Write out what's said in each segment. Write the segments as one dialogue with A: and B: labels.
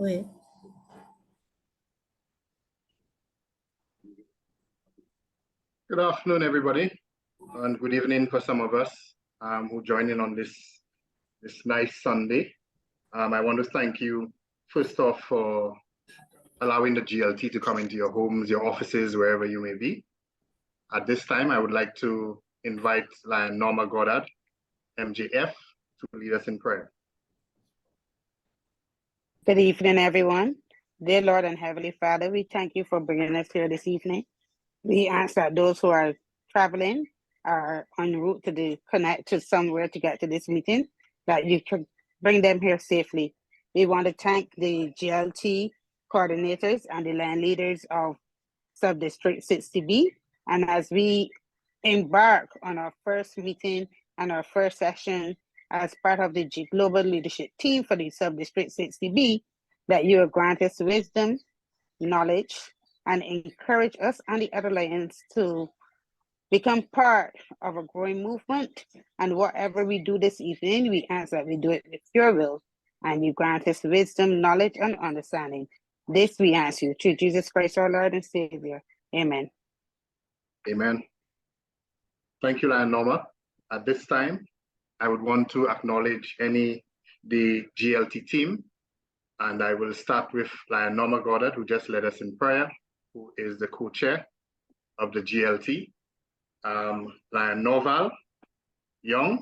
A: Go ahead.
B: Good afternoon, everybody, and good evening for some of us who join in on this nice Sunday. I want to thank you, first off, for allowing the GLT to come into your homes, your offices, wherever you may be. At this time, I would like to invite Lion Norma Goddard, MJF, to lead us in prayer.
C: Good evening, everyone. Dear Lord and Heavenly Father, we thank you for bringing us here this evening. We ask that those who are traveling are en route to connect to somewhere to get to this meeting, that you can bring them here safely. We want to thank the GLT coordinators and the land leaders of Sub-District 60B. And as we embark on our first meeting and our first session as part of the global leadership team for the Sub-District 60B, that you will grant us wisdom, knowledge, and encourage us and the other Lions to become part of a growing movement. And whatever we do this evening, we ask that we do it with your will, and you grant us wisdom, knowledge, and understanding. This we ask you through Jesus Christ, our Lord and Savior. Amen.
B: Amen. Thank you, Lion Norma. At this time, I would want to acknowledge the GLT team, and I will start with Lion Norma Goddard, who just led us in prayer, who is the co-chair of the GLT. Lion Norval Young,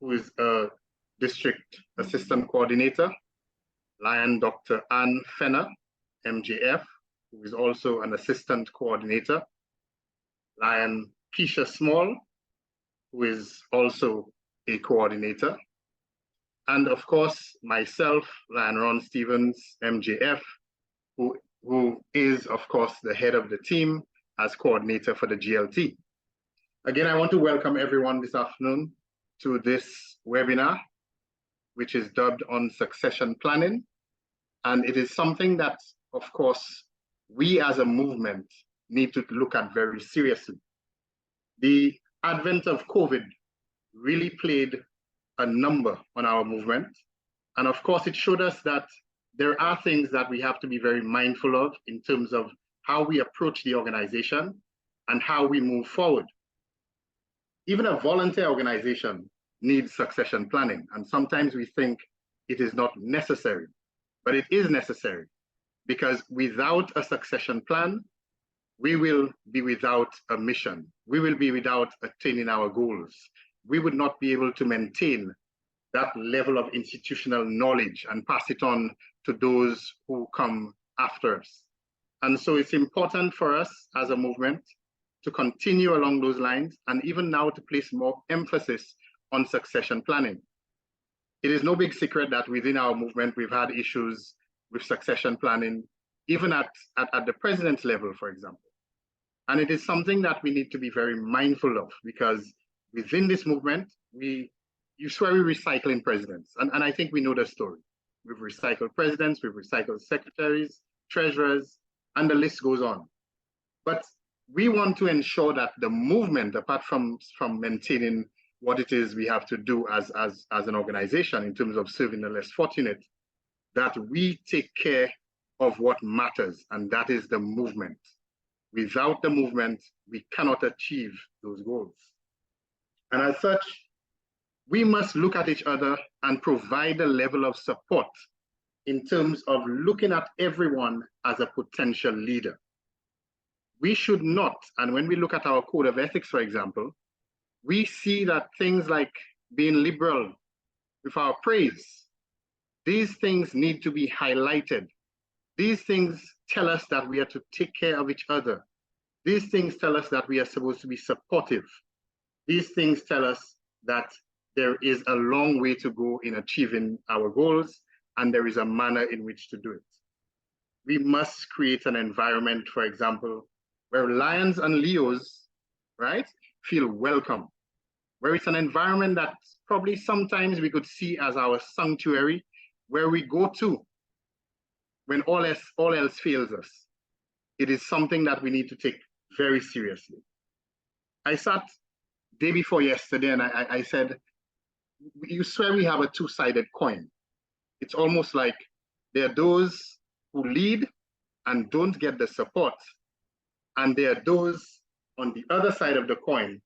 B: who is a district assistant coordinator. Lion Dr. Ann Fenner, MJF, who is also an assistant coordinator. Lion Keisha Small, who is also a coordinator. And of course, myself, Lion Ron Stevens, MJF, who is, of course, the head of the team as coordinator for the GLT. Again, I want to welcome everyone this afternoon to this webinar, which is dubbed on succession planning. And it is something that, of course, we as a movement need to look at very seriously. The advent of COVID really played a number on our movement. And of course, it showed us that there are things that we have to be very mindful of in terms of how we approach the organization and how we move forward. Even a volunteer organization needs succession planning. And sometimes we think it is not necessary, but it is necessary, because without a succession plan, we will be without a mission. We will be without attaining our goals. We would not be able to maintain that level of institutional knowledge and pass it on to those who come after us. And so it's important for us as a movement to continue along those lines, and even now to place more emphasis on succession planning. It is no big secret that within our movement, we've had issues with succession planning, even at the president's level, for example. And it is something that we need to be very mindful of, because within this movement, you swear we recycle in presidents. And I think we know the story. We've recycled presidents, we've recycled secretaries, treasurers, and the list goes on. But we want to ensure that the movement, apart from maintaining what it is we have to do as an organization in terms of serving the less fortunate, that we take care of what matters, and that is the movement. Without the movement, we cannot achieve those goals. And as such, we must look at each other and provide a level of support in terms of looking at everyone as a potential leader. We should not, and when we look at our code of ethics, for example, we see that things like being liberal with our praise, these things need to be highlighted. These things tell us that we are to take care of each other. These things tell us that we are supposed to be supportive. These things tell us that there is a long way to go in achieving our goals, and there is a manner in which to do it. We must create an environment, for example, where lions and Leos, right, feel welcome, where it's an environment that probably sometimes we could see as our sanctuary, where we go to when all else fails us. It is something that we need to take very seriously. I sat day before yesterday and I said, you swear we have a two-sided coin. It's almost like There are those who lead and don't get the support. And there are those on the other side of the coin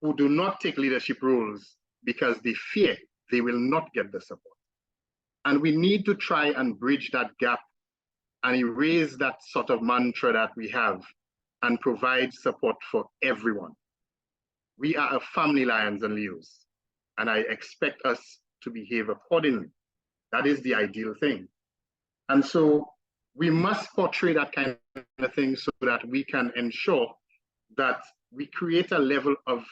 B: who do not take leadership roles because they fear they will not get the support. And we need to try and bridge that gap and erase that sort of mantra that we have and provide support for everyone. We are a family, Lions and Leos, and I expect us to behave accordingly. That is the ideal thing. And so we must portray that kind of thing so that we can ensure that we create a level of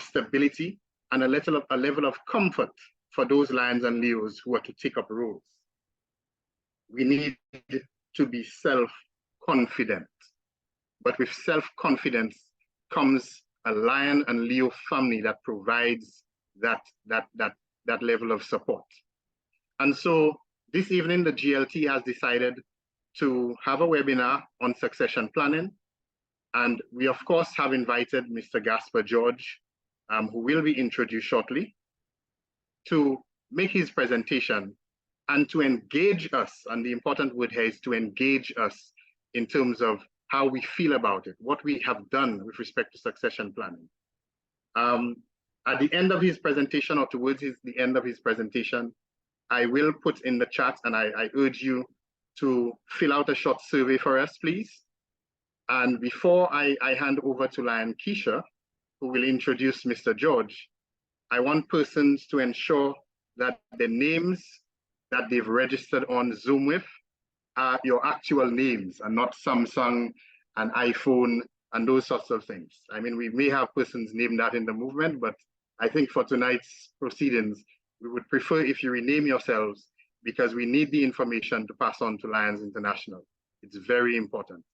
B: stability and a level of comfort for those Lions and Leos who are to take up roles. We need to be self-confident. But with self-confidence comes a Lion and Leo family that provides that level of support. And so this evening, the GLT has decided to have a webinar on succession planning. And we, of course, have invited Mr. Gaspar George, who will be introduced shortly, to make his presentation and to engage us. And the important word here is to engage us in terms of how we feel about it, what we have done with respect to succession planning. At the end of his presentation, or towards the end of his presentation, I will put in the chat, and I urge you to fill out a short survey for us, please. And before I hand over to Lion Keisha, who will introduce Mr. George, I want persons to ensure that the names that they've registered on Zoom with are your actual names and not Samsung and iPhone and those sorts of things. I mean, we may have persons named that in the movement, but I think for tonight's proceedings, we would prefer if you rename yourselves because we need the information to pass on to Lions International. It's very important.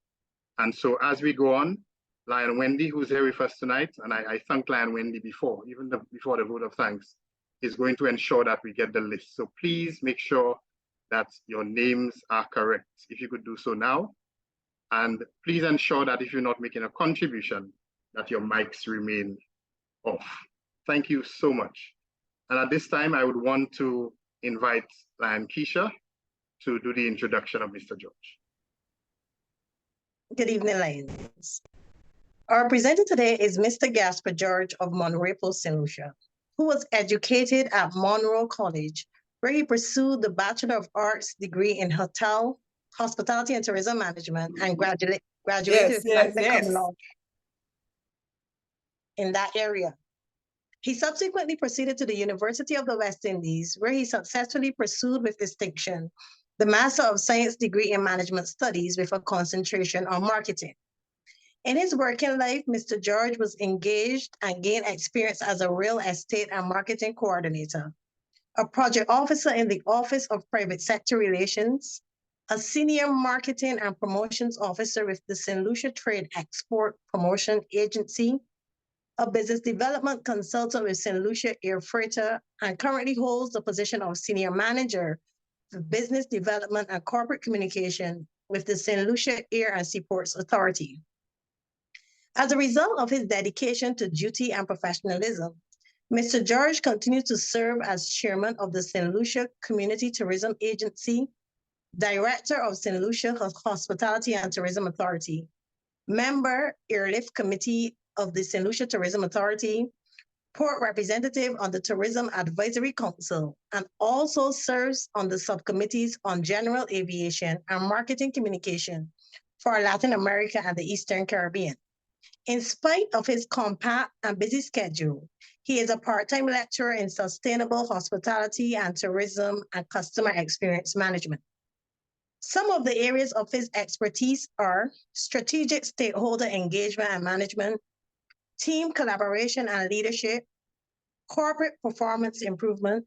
B: And so as we go on, Lion Wendy, who's here with us tonight, and I thanked Lion Wendy before, before the vote of thanks, is going to ensure that we get the list. So please make sure that your names are correct. If you could do so now. And please ensure that if you're not making a contribution, that your mics remain off. Thank you so much. And at this time, I would want to invite Lion Keisha to do the introduction of Mr. George.
A: Good evening, Lions. Our presenter today is Mr. Gaspar George of Monroe, St. Lucia, who was educated at Monroe College, where he pursued the Bachelor of Arts degree in Hospitality and Tourism Management and graduated with law in that area. He subsequently proceeded to the University of the West Indies, where he successfully pursued with distinction the Master of Science degree in Management Studies with a concentration on marketing. In his working life, Mr. George was engaged and gained experience as a real estate and marketing coordinator, a project officer in the Office of Private Sector Relations, a senior marketing and promotions officer with the St. Lucia Trade Export Promotion Agency, a business development consultant with St. Lucia Air Freighter, and currently holds the position of senior manager for business development and corporate communication with the St. Lucia Air and Seaports Authority. As a result of his dedication to duty and professionalism, Mr. George continues to serve as chairman of the St. Lucia Community Tourism Agency, director of St. Lucia Hospitality and Tourism Authority, member Airlift Committee of the St. Lucia Tourism Authority, port representative on the Tourism Advisory Council, and also serves on the subcommittees on general aviation and marketing communication for Latin America and the Eastern Caribbean. In spite of his compact and busy schedule, he is a part-time lecturer in sustainable hospitality and tourism and customer experience management. Some of the areas of his expertise are strategic stakeholder engagement and management, team collaboration and leadership, corporate performance improvement,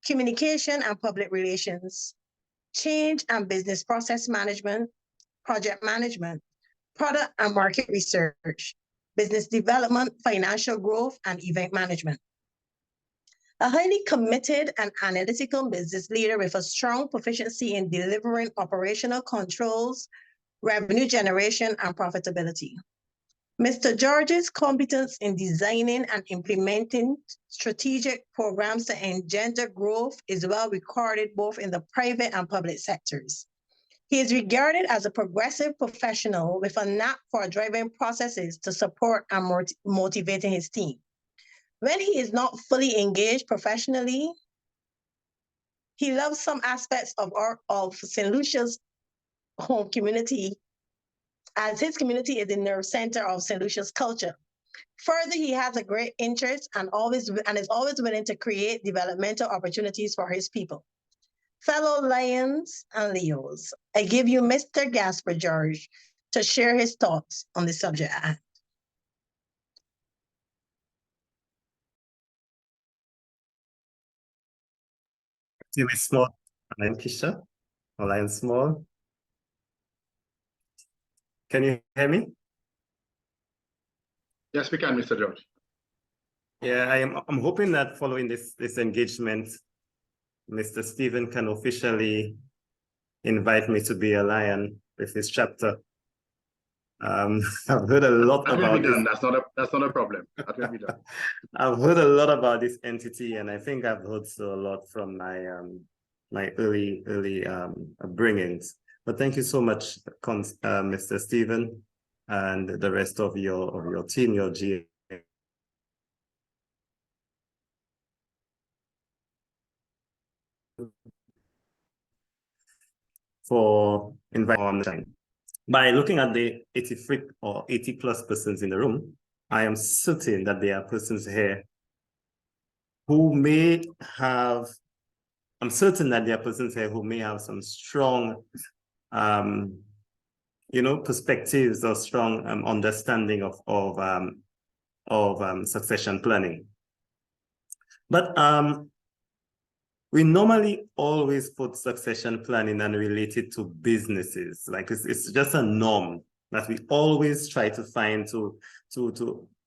A: communication and public relations, change and business process management, project management, product and market research, business development, financial growth, and event management. A highly committed and analytical business leader with a strong proficiency in delivering operational controls, revenue generation, and profitability. Mr. George's competence in designing and implementing strategic programs to engender growth is well recorded both in the private and public sectors. He is regarded as a progressive professional with a knack for driving processes to support and motivating his team. When he is not fully engaged professionally, he loves some aspects of St. Lucia's home community, as his community is the nerve center of St. Lucia's culture. Further, he has a great interest and is always willing to create developmental opportunities for his people. Fellow Lions and Leos, I give you Mr. Gasper George to share his thoughts on the subject at hand.
D: Team is small, Lion Kisha, or Lion Small. Can you hear me?
B: Yes, we can, Mr. George.
D: Yeah, I'm hoping that following this engagement, Mr. Stephen can officially invite me to be a lion with this chapter. I've heard a lot
B: that
D: about
B: will be
D: this.
B: done. That's not a problem. That will be done.
D: I've heard a lot about this entity, and I think I've heard so a lot from my my early upbringings. But thank you so much, Mr. Stephen, and the rest of your team, your GA. For inviting. By looking at the 83 or 80 plus persons in the room, I am certain that there are persons here who may have, I'm certain that there are persons here who may have some strong, perspectives or strong understanding of succession planning. But we normally always put succession planning and relate it to businesses. Like it's just a norm that we always try to find to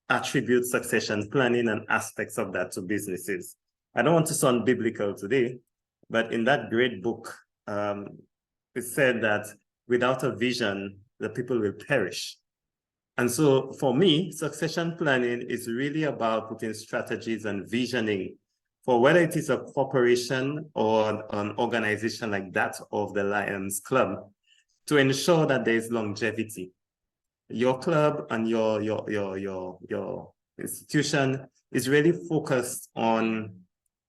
D: attribute succession planning and aspects of that to businesses. I don't want to sound biblical today, but in that great book, it said that without a vision, the people will perish. And so for me, succession planning is really about putting strategies and visioning for whether it is a corporation or an organization like that of the Lions Club, to ensure that there is longevity. Your club and your institution is really focused on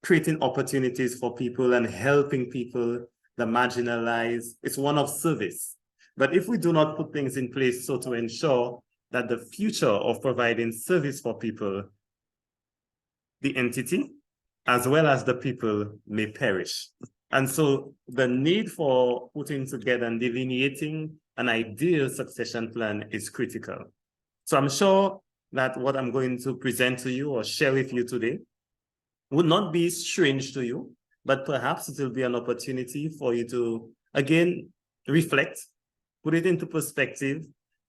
D: creating opportunities for people and helping people, the marginalized. It's one of service. But if we do not put things in place so to ensure that the future of providing service for people, the entity, as well as the people, may perish. And so the need for putting together and delineating an ideal succession plan is critical. So I'm sure that what I'm going to present to you or share with you today would not be strange to you, but perhaps it will be an opportunity for you to, again, reflect, put it into perspective,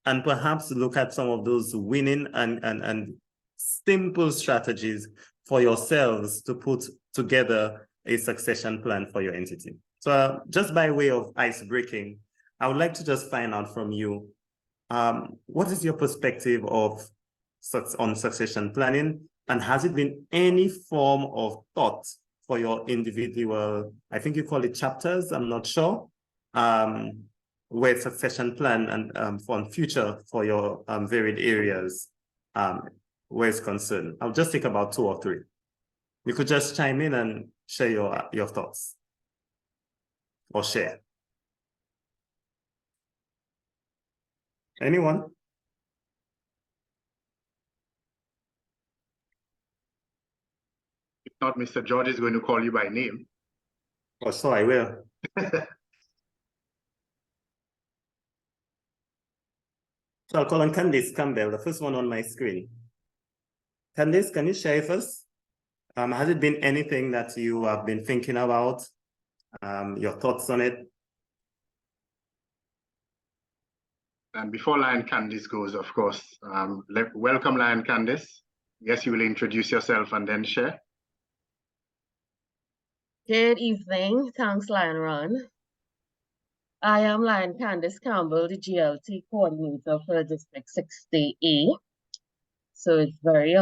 D: and perhaps look at some of those winning and simple strategies for yourselves to put together a succession plan for your entity. So just by way of ice breaking, I would like to just find out from you, what is your perspective on succession planning? And has it been any form of thought for your individual, I think you call it chapters, I'm not sure, where succession plan and for future for your varied areas where it's concerned? I'll just take about 2 or 3. You could just chime in and share your thoughts or share. Anyone?
B: If not, Mr. George is going to call you by name.
D: Oh, so I will. So I'll call on Candice Campbell, the first one on my screen. Candice, can you share with us? Has it been anything that you have been thinking about? Your thoughts on it?
B: And before Lion Candice goes, of course, welcome Lion Candice. Yes, you will introduce yourself and then share.
E: Good evening. Thanks, Lion Ron. I am Lion Candice Campbell, the GLT coordinator for District 60A. So it's very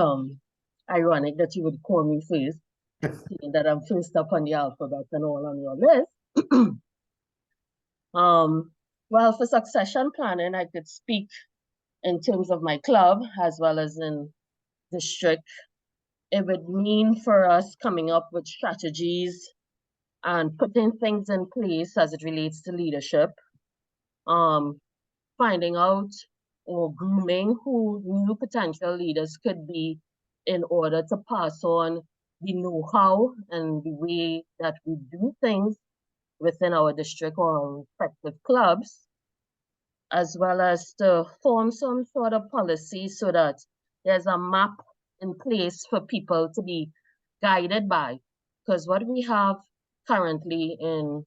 E: ironic that you would call me first, seeing that I'm first up on the alphabet and all on your list. Well, for succession planning, I could speak in terms of my club as well as in district. It would mean for us coming up with strategies and putting things in place as it relates to leadership. Finding out or grooming who new potential leaders could be in order to pass on the know-how and the way that we do things within our district or our respective clubs, as well as to form some sort of policy so that there's a map in place for people to be guided by. Because what we have currently in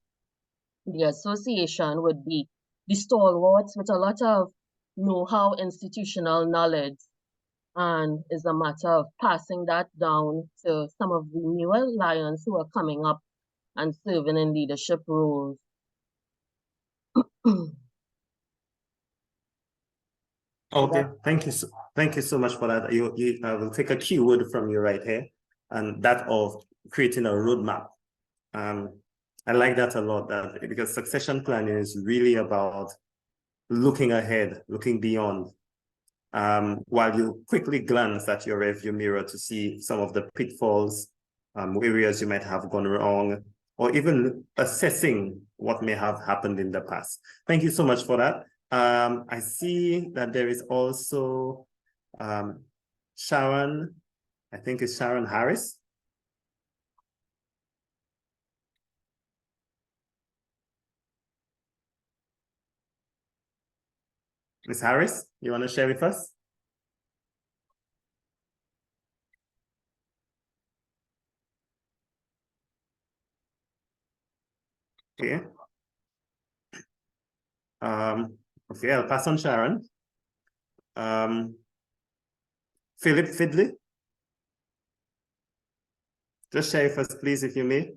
E: the association would be the stalwarts with a lot of know-how, institutional knowledge, and is a matter of passing that down to some of the newer lions who are coming up and serving in leadership roles.
D: Okay, thank you so much for that. I will take a keyword from you right here, and that of creating a roadmap. I like that a lot, because succession planning is really about looking ahead, looking beyond, while you quickly glance at your rearview mirror to see some of the pitfalls, areas you might have gone wrong, or even assessing what may have happened in the past. Thank you so much for that. I see that there is also Sharon, I think it's Sharon Harris. Ms. Harris, you want to share with us? Okay. Okay, I'll pass on Sharon. Philip Fidley. Just share with us, please, if you may.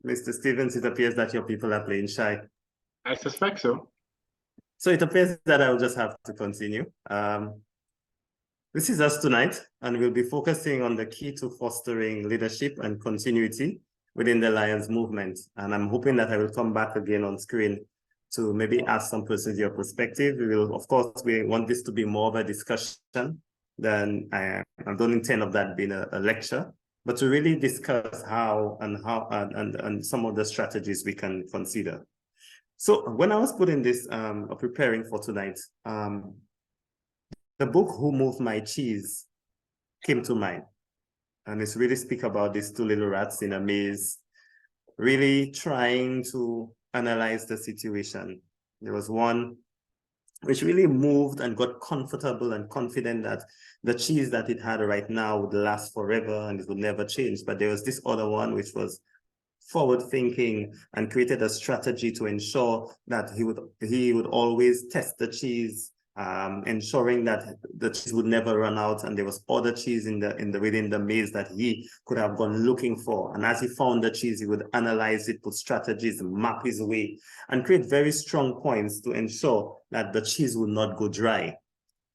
D: Mr. Stevens, it appears that your people are playing shy.
B: I suspect so.
D: So it appears that I'll just have to continue. This is us tonight, and we'll be focusing on the key to fostering leadership and continuity within the Lions movement. And I'm hoping that I will come back again on screen to maybe ask some persons your perspective. We will, of course, we want this to be more of a discussion than I don't intend of that being a lecture, but to really discuss how and some of the strategies we can consider. So when I was putting this, preparing for tonight, the book Who Moved My Cheese came to mind. And it's really speak about these two little rats in a maze, really trying to analyze the situation. There was one which really moved and got comfortable and confident that the cheese that it had right now would last forever and it would never change. But there was this other one which was forward thinking and created a strategy to ensure that he would always test the cheese, ensuring that the cheese would never run out, and there was other cheese within the maze that he could have gone looking for. And as he found the cheese, he would analyze it, put strategies, map his way, and create very strong points to ensure that the cheese would not go dry.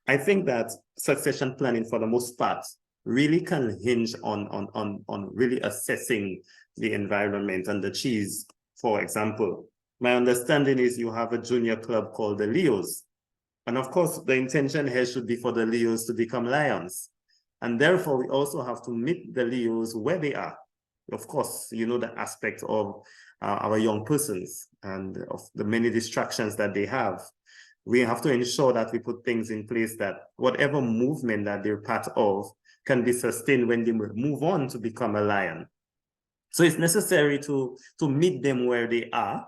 D: I think that succession planning, for the most part, really can hinge on really assessing the environment and the cheese. For example, my understanding is you have a junior club called the Leos. And of course, the intention here should be for the Leos to become lions. And therefore, we also have to meet the Leos where they are. Of course, you know the aspect of our young persons and of the many distractions that they have. We have to ensure that we put things in place that whatever movement that they're part of can be sustained when they move on to become a lion. So it's necessary to meet them where they are,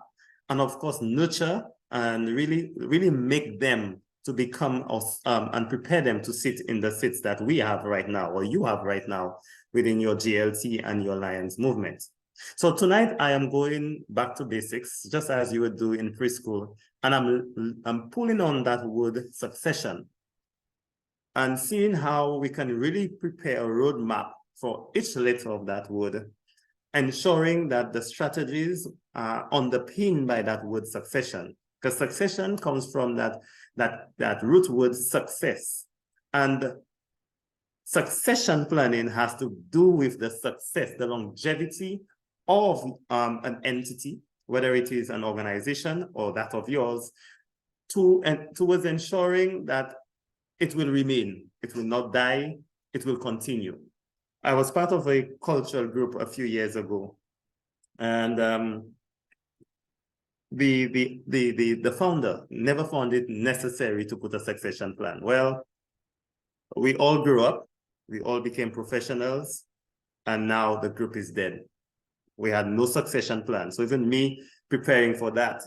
D: and of course, nurture and really make them to become and prepare them to sit in the seats that we have right now, or you have right now within your GLT and your Lions movement. So tonight I am going back to basics, just as you would do in preschool, and I'm pulling on that word succession. and seeing how we can really prepare a roadmap for each letter of that word, ensuring that the strategies are underpinned by that word succession, because succession comes from that root word success. And succession planning has to do with the success, the longevity of an entity, whether it is an organization or that of yours, towards ensuring that it will remain, it will not die, it will continue. I was part of a cultural group a few years ago, and the founder never found it necessary to put a succession plan. Well, we all grew up, we all became professionals, and now the group is dead. We had no succession plan. So even me preparing for that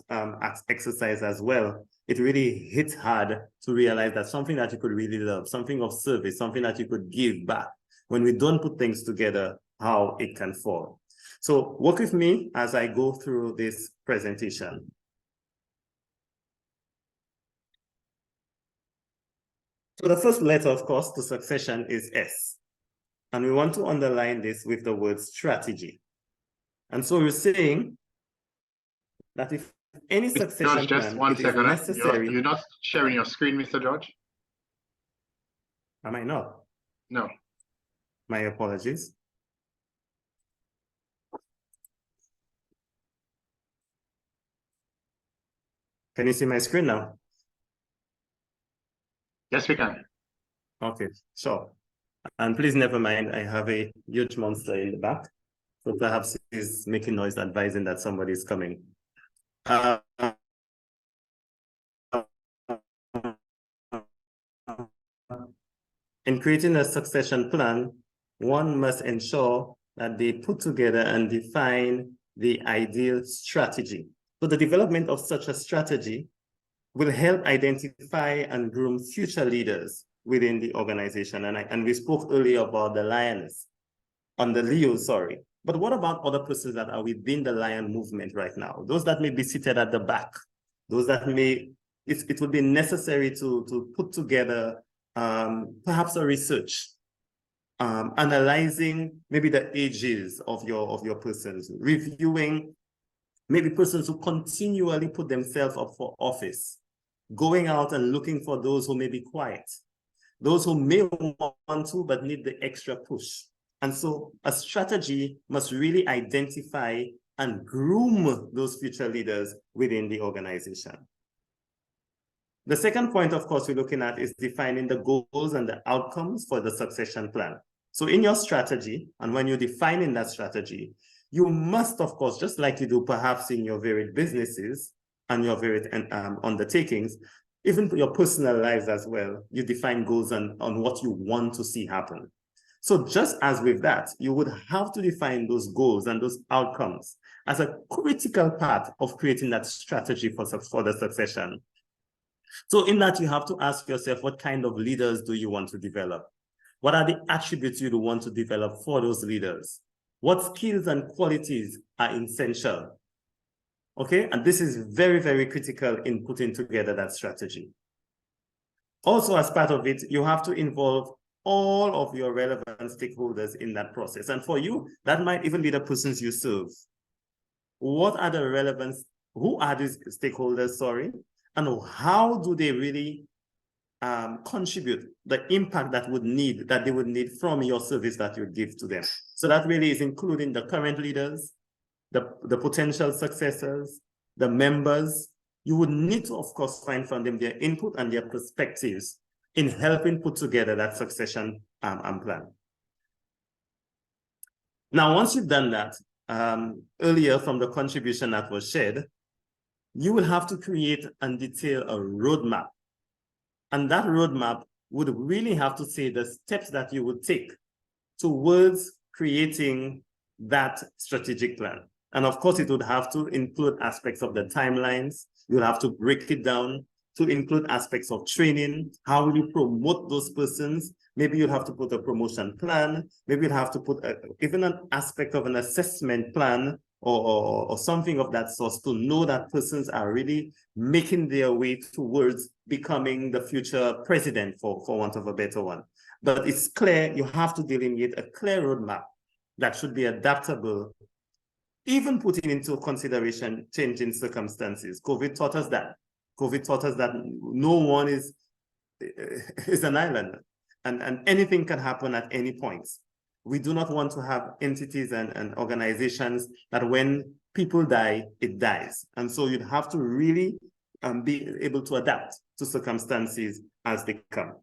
D: exercise as well, it really hit hard to realize that something that you could really love, something of service, something that you could give back, when we don't put things together, how it can fall. So work with me as I go through this presentation. So the first letter, of course, to succession is S. And we want to underline this with the word strategy. And so we're saying that if any succession
B: George, just
D: plan,
B: one
D: it is
B: second.
D: necessary.
B: You're not sharing your screen, Mr. George?
D: Am I not?
B: No.
D: My apologies. Can you see my screen now?
B: Yes, we can.
D: Okay, sure. And please never mind, I have a huge monster in the back. So perhaps he's making noise advising that somebody is coming. In creating a succession plan, one must ensure that they put together and define the ideal strategy. So the development of such a strategy will help identify and groom future leaders within the organization. And we spoke earlier about the lions, on the Leo, sorry. But what about other persons that are within the lion movement right now? Those that may be seated at the back, those that may, it would be necessary to put together perhaps a research, analyzing maybe the ages of your persons, reviewing maybe persons who continually put themselves up for office, going out and looking for those who may be quiet, those who may want to but need the extra push. And so a strategy must really identify and groom those future leaders within the organization. The second point, of course, we're looking at is defining the goals and the outcomes for the succession plan. So in your strategy, and when you're defining that strategy, you must, of course, just like you do perhaps in your varied businesses and your varied undertakings, even for your personal lives as well, you define goals on what you want to see happen. So just as with that, you would have to define those goals and those outcomes as a critical part of creating that strategy for the succession. So in that, you have to ask yourself, what kind of leaders do you want to develop? What are the attributes you want to develop for those leaders? What skills and qualities are essential? Okay, and this is very, very critical in putting together that strategy. Also, as part of it, you have to involve all of your relevant stakeholders in that process. And for you, that might even be the persons you serve. What are the relevant, who are these stakeholders, sorry, and how do they really contribute the impact that they would need from your service that you give to them? So that really is including the current leaders, the potential successors, the members. You would need to, of course, find from them their input and their perspectives in helping put together that succession plan. Now, once you've done that, earlier from the contribution that was shared, you will have to create and detail a roadmap. And that roadmap would really have to say the steps that you would take towards creating that strategic plan. And of course, it would have to include aspects of the timelines. You'll have to break it down to include aspects of training. How will you promote those persons? Maybe you'll have to put a promotion plan. Maybe you'll have to put even an aspect of an assessment plan or something of that sort, to know that persons are really making their way towards becoming the future president, for want of a better one. But it's clear you have to delineate a clear roadmap that should be adaptable, even putting into consideration changing circumstances. COVID taught us that. COVID taught us that no one is an island, and anything can happen at any point. We do not want to have entities and organizations that when people die, it dies. And so you'd have to really be able to adapt to circumstances as they come.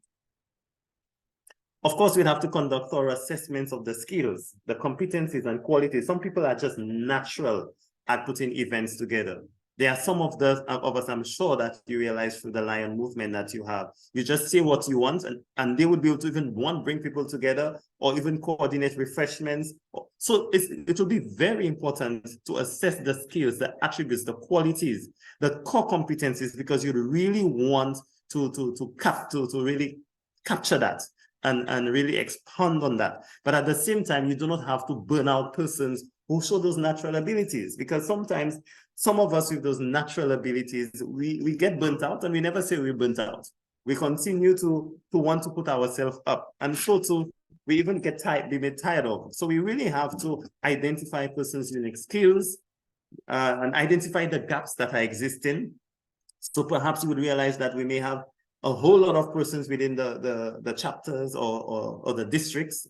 D: Of course, we'd have to conduct thorough assessments of the skills, the competencies and qualities. Some people are just natural at putting events together. There are some of us, I'm sure, that you realize through the Lion movement that you have. You just say what you want, and they would be able to even bring people together or even coordinate refreshments. So it will be very important to assess the skills, the attributes, the qualities, the core competencies, because you really want to really capture that and really expand on that. But at the same time, you do not have to burn out persons who show those natural abilities, because sometimes some of us with those natural abilities, we get burnt out, and we never say we're burnt out. We continue to want to put ourselves up, and so too, we even get tired, be made tired of. So we really have to identify persons' unique skills and identify the gaps that are existing. So perhaps you would realize that we may have a whole lot of persons within the chapters or the districts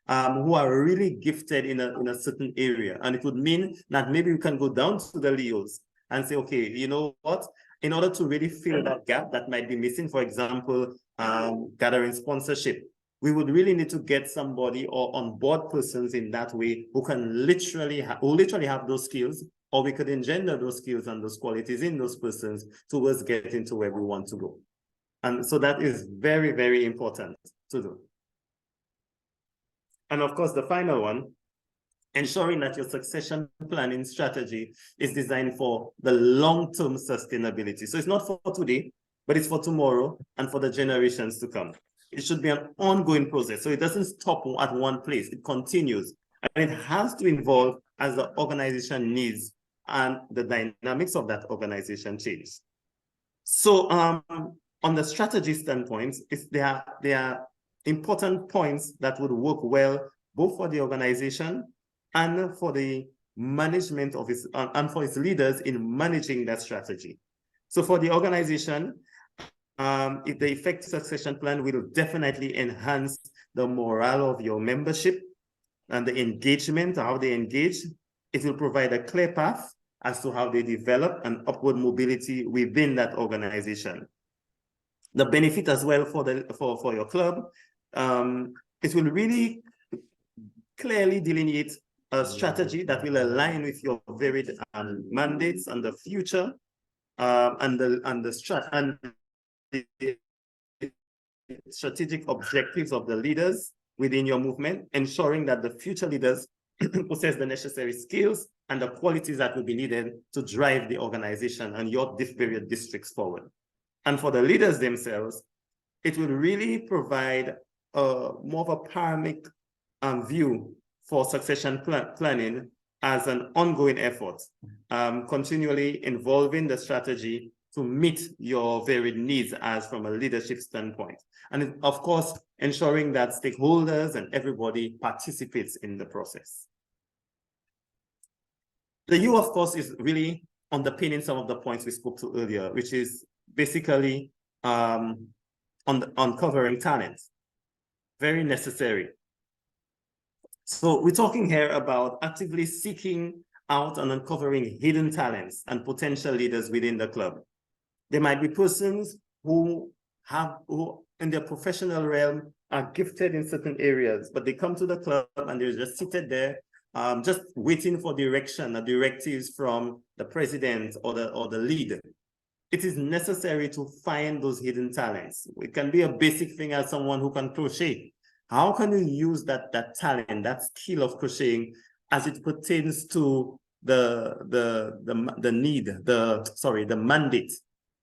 D: who are really gifted in a certain area. And it would mean that maybe we can go down to the LEOs and say, okay, you know what? In order to really fill that gap that might be missing, for example, gathering sponsorship, we would really need to get somebody or onboard persons in that way who can literally have those skills, or we could engender those skills and those qualities in those persons towards getting to where we want to go. And so that is very, very important to do. And of course, the final one, ensuring that your succession planning strategy is designed for the long-term sustainability. So it's not for today, but it's for tomorrow and for the generations to come. It should be an ongoing process. So it doesn't stop at one place, it continues. And it has to evolve as the organization needs and the dynamics of that organization change. So on the strategy standpoint, there are important points that would work well both for the organization and for the management of its and for its leaders in managing that strategy. So for the organization, the effective succession plan will definitely enhance the morale of your membership and the engagement, how they engage. It will provide a clear path as to how they develop and upward mobility within that organization. The benefit as well for your club, it will really clearly delineate a strategy that will align with your varied mandates and the future, and the strategic objectives of the leaders within your movement, ensuring that the future leaders possess the necessary skills and the qualities that will be needed to drive the organization and your various districts forward. And for the leaders themselves, it will really provide more of a panoramic view for succession planning as an ongoing effort, continually involving the strategy to meet your varied needs as from a leadership standpoint. And of course, ensuring that stakeholders and everybody participates in the process. The U, of course, is really underpinning some of the points we spoke to earlier, which is basically uncovering talent. Very necessary. So we're talking here about actively seeking out and uncovering hidden talents and potential leaders within the club. There might be persons who in their professional realm are gifted in certain areas, but they come to the club and they're just seated there, just waiting for direction or directives from the president or the leader. It is necessary to find those hidden talents. It can be a basic thing as someone who can crochet. How can you use that talent, that skill of crocheting, as it pertains to the mandate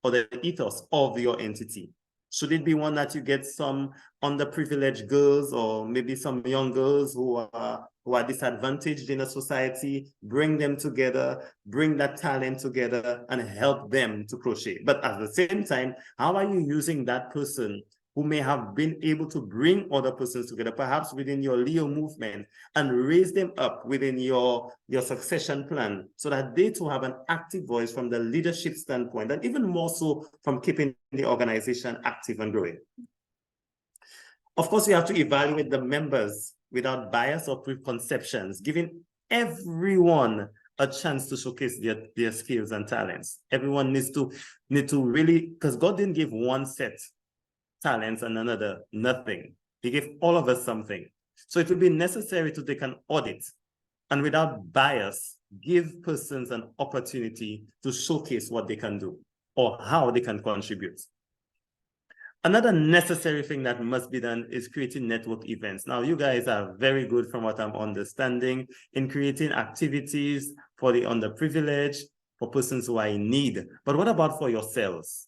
D: or the ethos of your entity? Should it be one that you get some underprivileged girls or maybe some young girls who are disadvantaged in a society, bring them together, bring that talent together and help them to crochet. But at the same time, how are you using that person who may have been able to bring other persons together, perhaps within your Leo movement, and raise them up within your succession plan so that they too have an active voice from the leadership standpoint, and even more so from keeping the organization active and growing. Of course, we have to evaluate the members without bias or preconceptions, giving everyone a chance to showcase their skills and talents. Everyone needs to really, because God didn't give one set talents and another nothing. He gave all of us something. So it will be necessary to take an audit and without bias, give persons an opportunity to showcase what they can do or how they can contribute. Another necessary thing that must be done is creating network events. Now, you guys are very good from what I'm understanding in creating activities for the underprivileged, for persons who are in need. But what about for yourselves,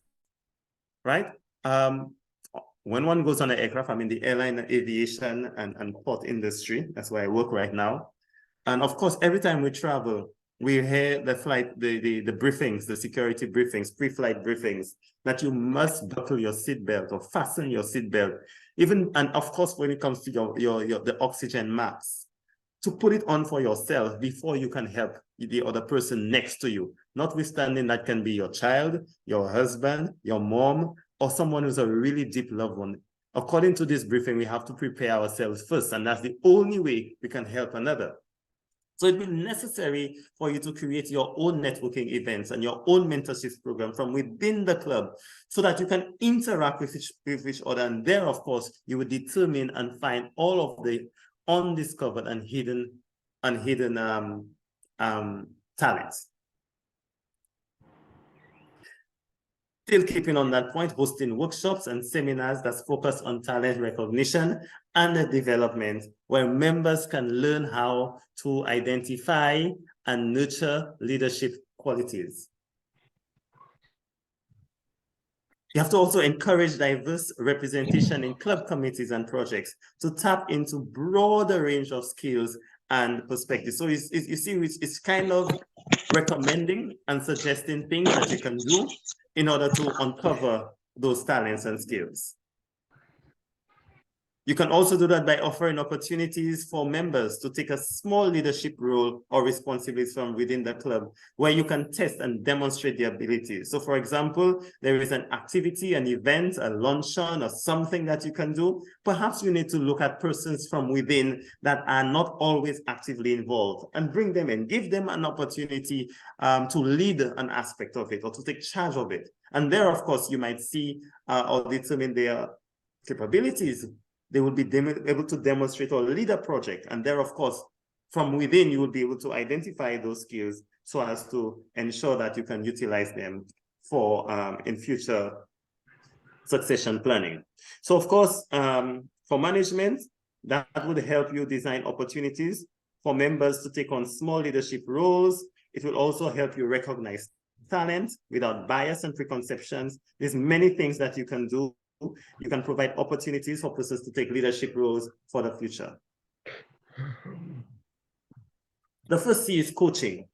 D: right? When one goes on an aircraft, I'm in the airline, aviation, and port industry. That's where I work right now. And of course, every time we travel, we hear the flight, the briefings, the security briefings, pre-flight briefings, that you must buckle your seatbelt or fasten your seatbelt. Even, and of course, when it comes to the oxygen mask, to put it on for yourself before you can help the other person next to you. Notwithstanding, that can be your child, your husband, your mom, or someone who's a really deep loved one. According to this briefing, we have to prepare ourselves first, and that's the only way we can help another. So it will be necessary for you to create your own networking events and your own mentorship program from within the club so that you can interact with each other. And there, of course, you will determine and find all of the undiscovered and hidden talents. Still keeping on that point, hosting workshops and seminars that focus on talent recognition and development, where members can learn how to identify and nurture leadership qualities. You have to also encourage diverse representation in club committees and projects to tap into broader range of skills and perspectives. So you see, it's kind of recommending and suggesting things that you can do in order to uncover those talents and skills. You can also do that by offering opportunities for members to take a small leadership role or responsibilities from within the club where you can test and demonstrate the abilities. So for example, there is an activity, an event, a luncheon or something that you can do. Perhaps you need to look at persons from within that are not always actively involved and bring them in, give them an opportunity to lead an aspect of it or to take charge of it. And there, of course, you might see or determine their capabilities. They will be able to demonstrate or lead a project. And there, of course, from within, you will be able to identify those skills so as to ensure that you can utilize them for in future succession planning. So, of course, for management, that would help you design opportunities for members to take on small leadership roles. It will also help you recognize talent without bias and preconceptions. There's many things that you can do. You can provide opportunities for persons to take leadership roles for the future. The first C is coaching,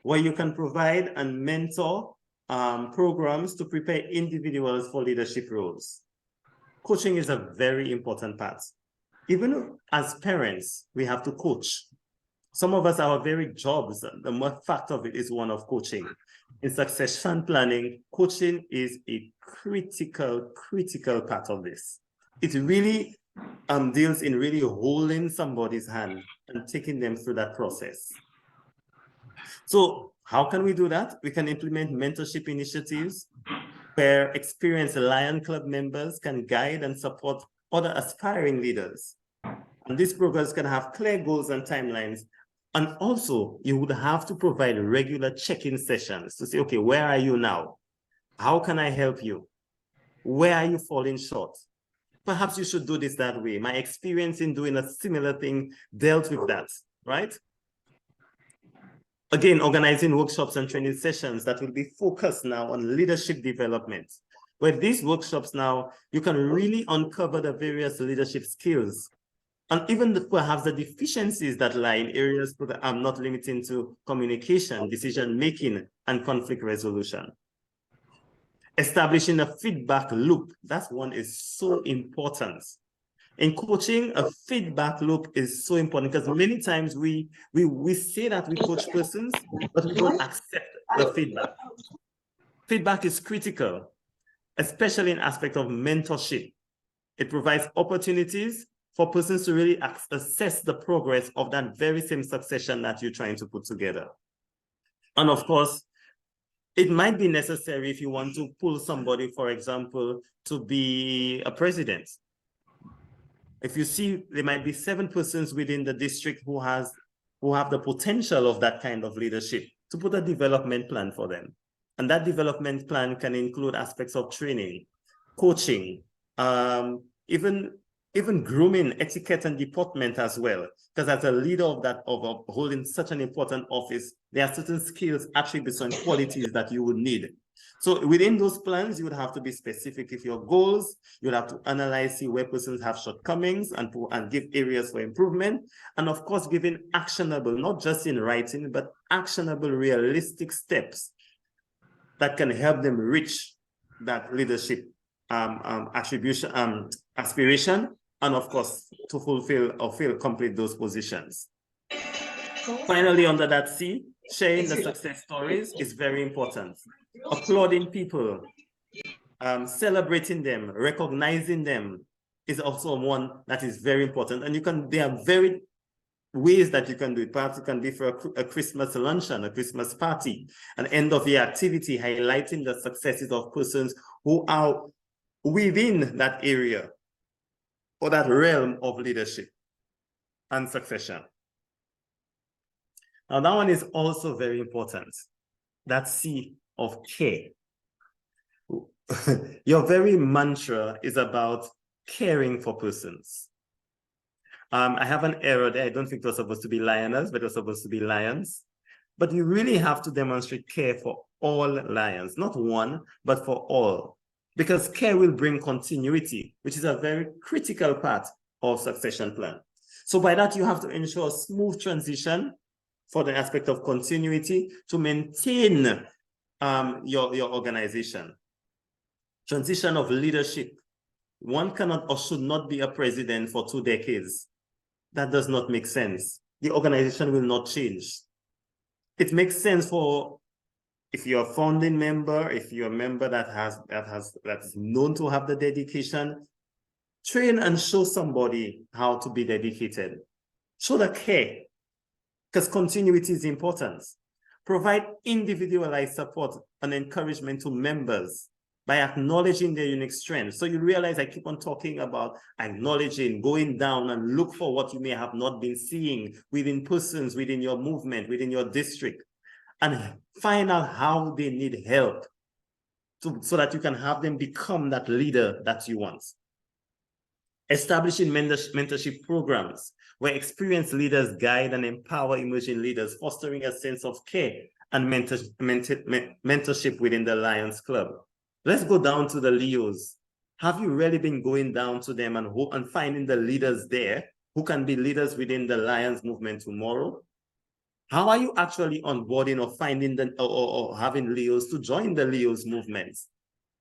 D: where you can provide and mentor programs to prepare individuals for leadership roles. Coaching is a very important part. Even as parents, we have to coach. Some of us, our very jobs, the more fact of it is one of coaching. In succession planning, coaching is a critical part of this. It really deals in really holding somebody's hand and taking them through that process. So how can we do that? We can implement mentorship initiatives where experienced Lion Club members can guide and support other aspiring leaders. And these programs can have clear goals and timelines. And also, you would have to provide regular check-in sessions to say, okay, where are you now? How can I help you? Where are you falling short? Perhaps you should do this that way. My experience in doing a similar thing dealt with that, right? Again, organizing workshops and training sessions that will be focused now on leadership development. With these workshops now, you can really uncover the various leadership skills and even perhaps the deficiencies that lie in areas that I'm not limiting to communication, decision-making, and conflict resolution. Establishing a feedback loop, that one is so important. In coaching, a feedback loop is so important because many times we say that we coach persons, but we don't accept the feedback. Feedback is critical, especially in aspect of mentorship. It provides opportunities for persons to really assess the progress of that very same succession that you're trying to put together. And of course, it might be necessary if you want to pull somebody, for example, to be a president. If you see there might be 7 persons within the district who have the potential of that kind of leadership, to put a development plan for them. And that development plan can include aspects of training, coaching, even grooming, etiquette, and deportment as well. Because as a leader of holding such an important office, there are certain skills, attributes, and qualities that you would need. So within those plans, you would have to be specific with your goals. You'd have to analyze, see where persons have shortcomings and give areas for improvement. And of course, giving actionable, not just in writing, but actionable, realistic steps that can help them reach that leadership aspiration, and of course, to fulfill or complete those positions. Finally, under that C, sharing the success stories is very important. Applauding people, celebrating them, recognizing them is also one that is very important. And there are very ways that you can do it. Perhaps it can be for a Christmas luncheon, a Christmas party, an end of year activity, highlighting the successes of persons who are within that area or that realm of leadership and succession. Now, that one is also very important. That C of care. Your very mantra is about caring for persons. I have an error there. I don't think it was supposed to be lioness, but it was supposed to be lions. But you really have to demonstrate care for all lions, not one, but for all. Because care will bring continuity, which is a very critical part of succession plan. So by that, you have to ensure a smooth transition for the aspect of continuity to maintain your organization. Transition of leadership. One cannot or should not be a president for 2 decades. That does not make sense. The organization will not change. It makes sense for if you're a founding member, if you're a member that is known to have the dedication, train and show somebody how to be dedicated. Show the care, because continuity is important. Provide individualized support and encouragement to members by acknowledging their unique strengths. So you realize I keep on talking about acknowledging, going down and look for what you may have not been seeing within persons, within your movement, within your district, and find out how they need help so that you can have them become that leader that you want. Establishing mentorship programs where experienced leaders guide and empower emerging leaders, fostering a sense of care and mentorship within the Lions Club. Let's go down to the Leos. Have you really been going down to them and finding the leaders there who can be leaders within the Lions movement tomorrow? How are you actually onboarding or finding or having Leos to join the Leos movement?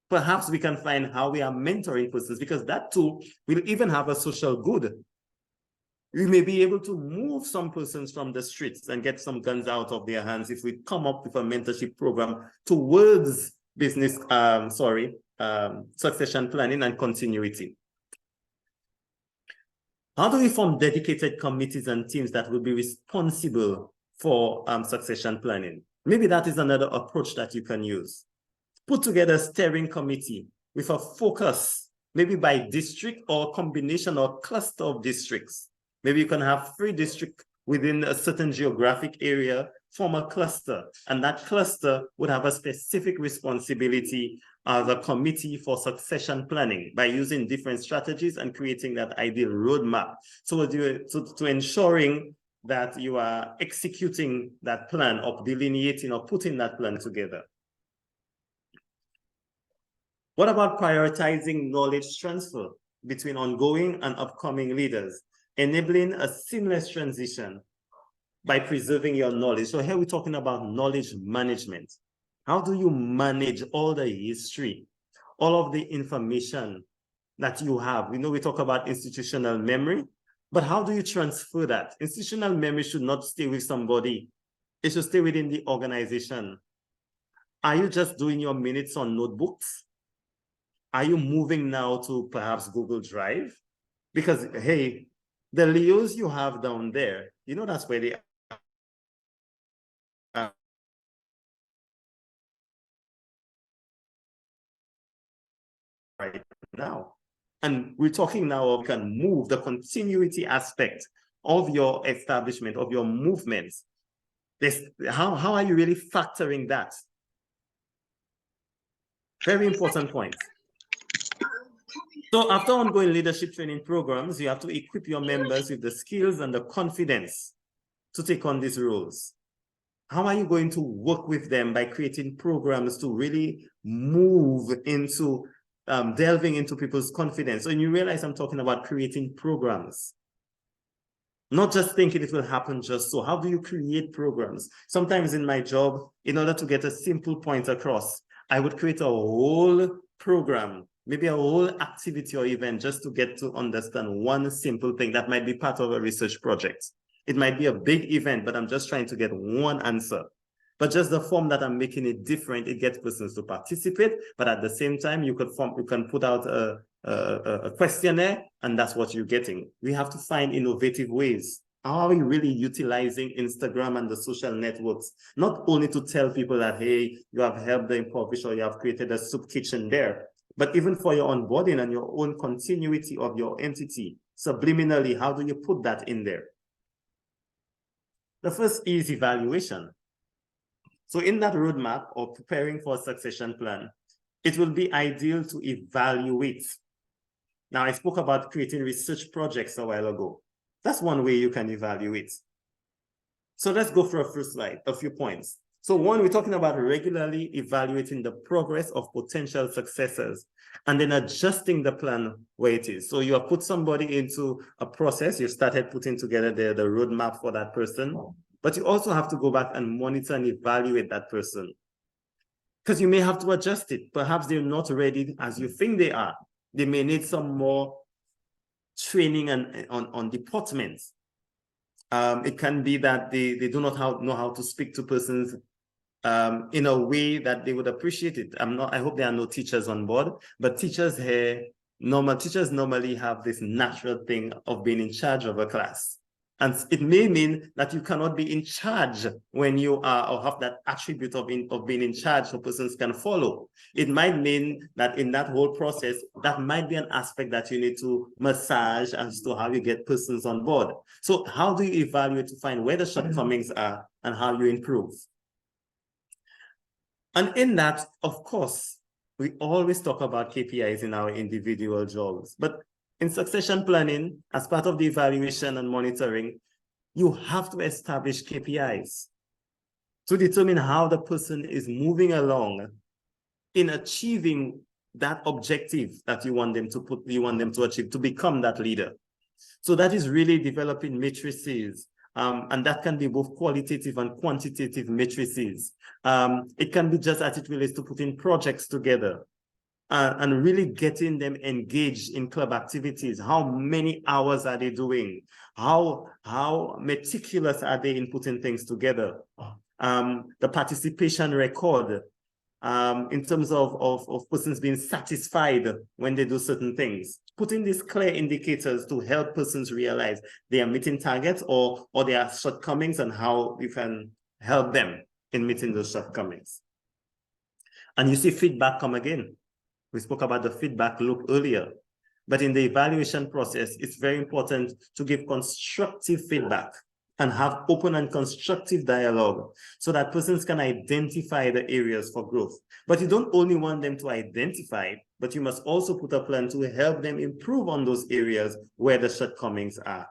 D: Perhaps we can find how we are mentoring persons, because that too will even have a social good. We may be able to move some persons from the streets and get some guns out of their hands if we come up with a mentorship program towards succession planning and continuity. How do we form dedicated committees and teams that will be responsible for succession planning? Maybe that is another approach that you can use. Put together a steering committee with a focus, maybe by district or combination or cluster of districts. Maybe you can have 3 districts within a certain geographic area, form a cluster, and that cluster would have a specific responsibility as a committee for succession planning by using different strategies and creating that ideal roadmap. So to ensuring that you are executing that plan or delineating or putting that plan together. What about prioritizing knowledge transfer between ongoing and upcoming leaders, enabling a seamless transition by preserving your knowledge? So here we're talking about knowledge management. How do you manage all the history, all of the information that you have? We know we talk about institutional memory, but how do you transfer that? Institutional memory should not stay with somebody. It should stay within the organization. Are you just doing your minutes on notebooks? Are you moving now to perhaps Google Drive? Because, hey, the Leos you have down there, you know that's where they are right now. And we're talking now of can move the continuity aspect of your establishment, of your movements. How are you really factoring that? Very important point. So after ongoing leadership training programs, you have to equip your members with the skills and the confidence to take on these roles. How are you going to work with them by creating programs to really move into delving into people's confidence? So you realize I'm talking about creating programs, not just thinking it will happen just so. How do you create programs? Sometimes in my job, in order to get a simple point across, I would create a whole program, maybe a whole activity or event just to get to understand one simple thing that might be part of a research project. It might be a big event, but I'm just trying to get one answer. But just the form that I'm making it different, it gets persons to participate, but at the same time, you can put out a questionnaire, and that's what you're getting. We have to find innovative ways. How are we really utilizing Instagram and the social networks, not only to tell people that, hey, you have helped the impoverished or you have created a soup kitchen there, but even for your onboarding and your own continuity of your entity, subliminally, how do you put that in there? The first is evaluation. So in that roadmap or preparing for a succession plan, it will be ideal to evaluate. Now, I spoke about creating research projects a while ago. That's one way you can evaluate. So let's go for a first slide, a few points. So one, we're talking about regularly evaluating the progress of potential successors and then adjusting the plan where it is. So you have put somebody into a process, you started putting together the roadmap for that person, but you also have to go back and monitor and evaluate that person, because you may have to adjust it. Perhaps they're not ready as you think they are. They may need some more training on departments. It can be that they do not know how to speak to persons in a way that they would appreciate it. I hope there are no teachers on board, but teachers normally have this natural thing of being in charge of a class. And it may mean that you cannot be in charge when you are or have that attribute of being in charge so persons can follow. It might mean that in that whole process, that might be an aspect that you need to massage as to how you get persons on board. So how do you evaluate to find where the shortcomings are and how you improve? And in that, of course, we always talk about KPIs in our individual jobs, but in succession planning, as part of the evaluation and monitoring, you have to establish KPIs to determine how the person is moving along in achieving that objective that you want them to achieve, to become that leader. So that is really developing matrices, and that can be both qualitative and quantitative matrices. It can be just as it relates to putting projects together. And really getting them engaged in club activities. How many hours are they doing? How meticulous are they in putting things together? The participation record in terms of persons being satisfied when they do certain things. Putting these clear indicators to help persons realize they are meeting targets or there are shortcomings and how you can help them in meeting those shortcomings. And you see feedback come again. We spoke about the feedback loop earlier, but in the evaluation process, it's very important to give constructive feedback and have open and constructive dialogue so that persons can identify the areas for growth. But you don't only want them to identify, but you must also put a plan to help them improve on those areas where the shortcomings are.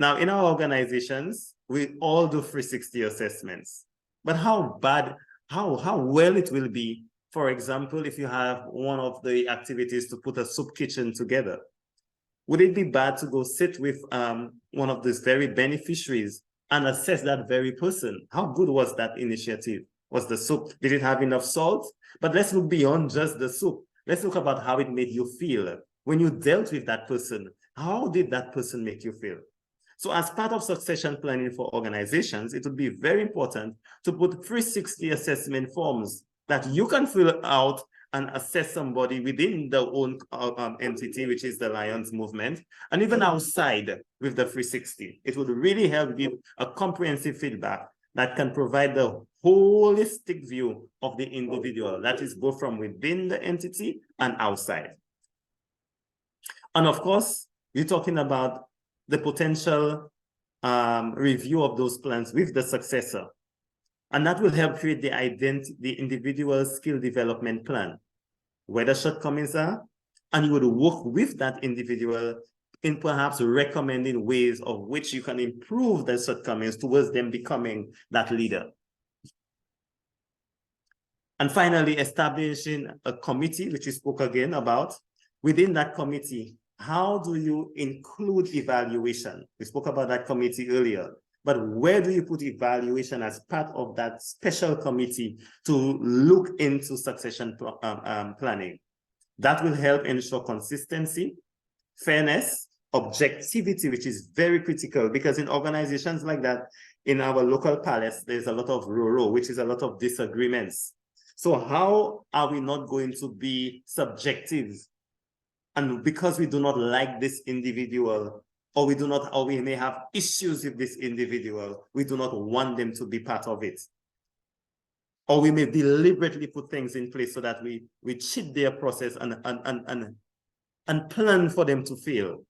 D: Now, in our organizations, we all do 360 assessments, but how well it will be For example, if you have one of the activities to put a soup kitchen together, would it be bad to go sit with one of these very beneficiaries and assess that very person? How good was that initiative? Was the soup, did it have enough salt? But let's look beyond just the soup. Let's look about how it made you feel. When you dealt with that person, how did that person make you feel? So as part of succession planning for organizations, it would be very important to put 360 assessment forms that you can fill out and assess somebody within the own entity, which is the Lions movement, and even outside with the 360. It would really help give a comprehensive feedback that can provide the holistic view of the individual, that is both from within the entity and outside. And of course, you're talking about the potential review of those plans with the successor. And that will help create the individual skill development plan, where the shortcomings are, and you would work with that individual in perhaps recommending ways of which you can improve the shortcomings towards them becoming that leader. And finally, establishing a committee, which we spoke again about. Within that committee, how do you include evaluation? We spoke about that committee earlier. But where do you put evaluation as part of that special committee to look into succession planning? That will help ensure consistency, fairness, objectivity, which is very critical, because in organizations like that, in our local palace, there's a lot of roro, which is a lot of disagreements. So how are we not going to be subjective? And because we do not like this individual, or we may have issues with this individual, we do not want them to be part of it. Or we may deliberately put things in place so that we cheat their process and plan for them to fail.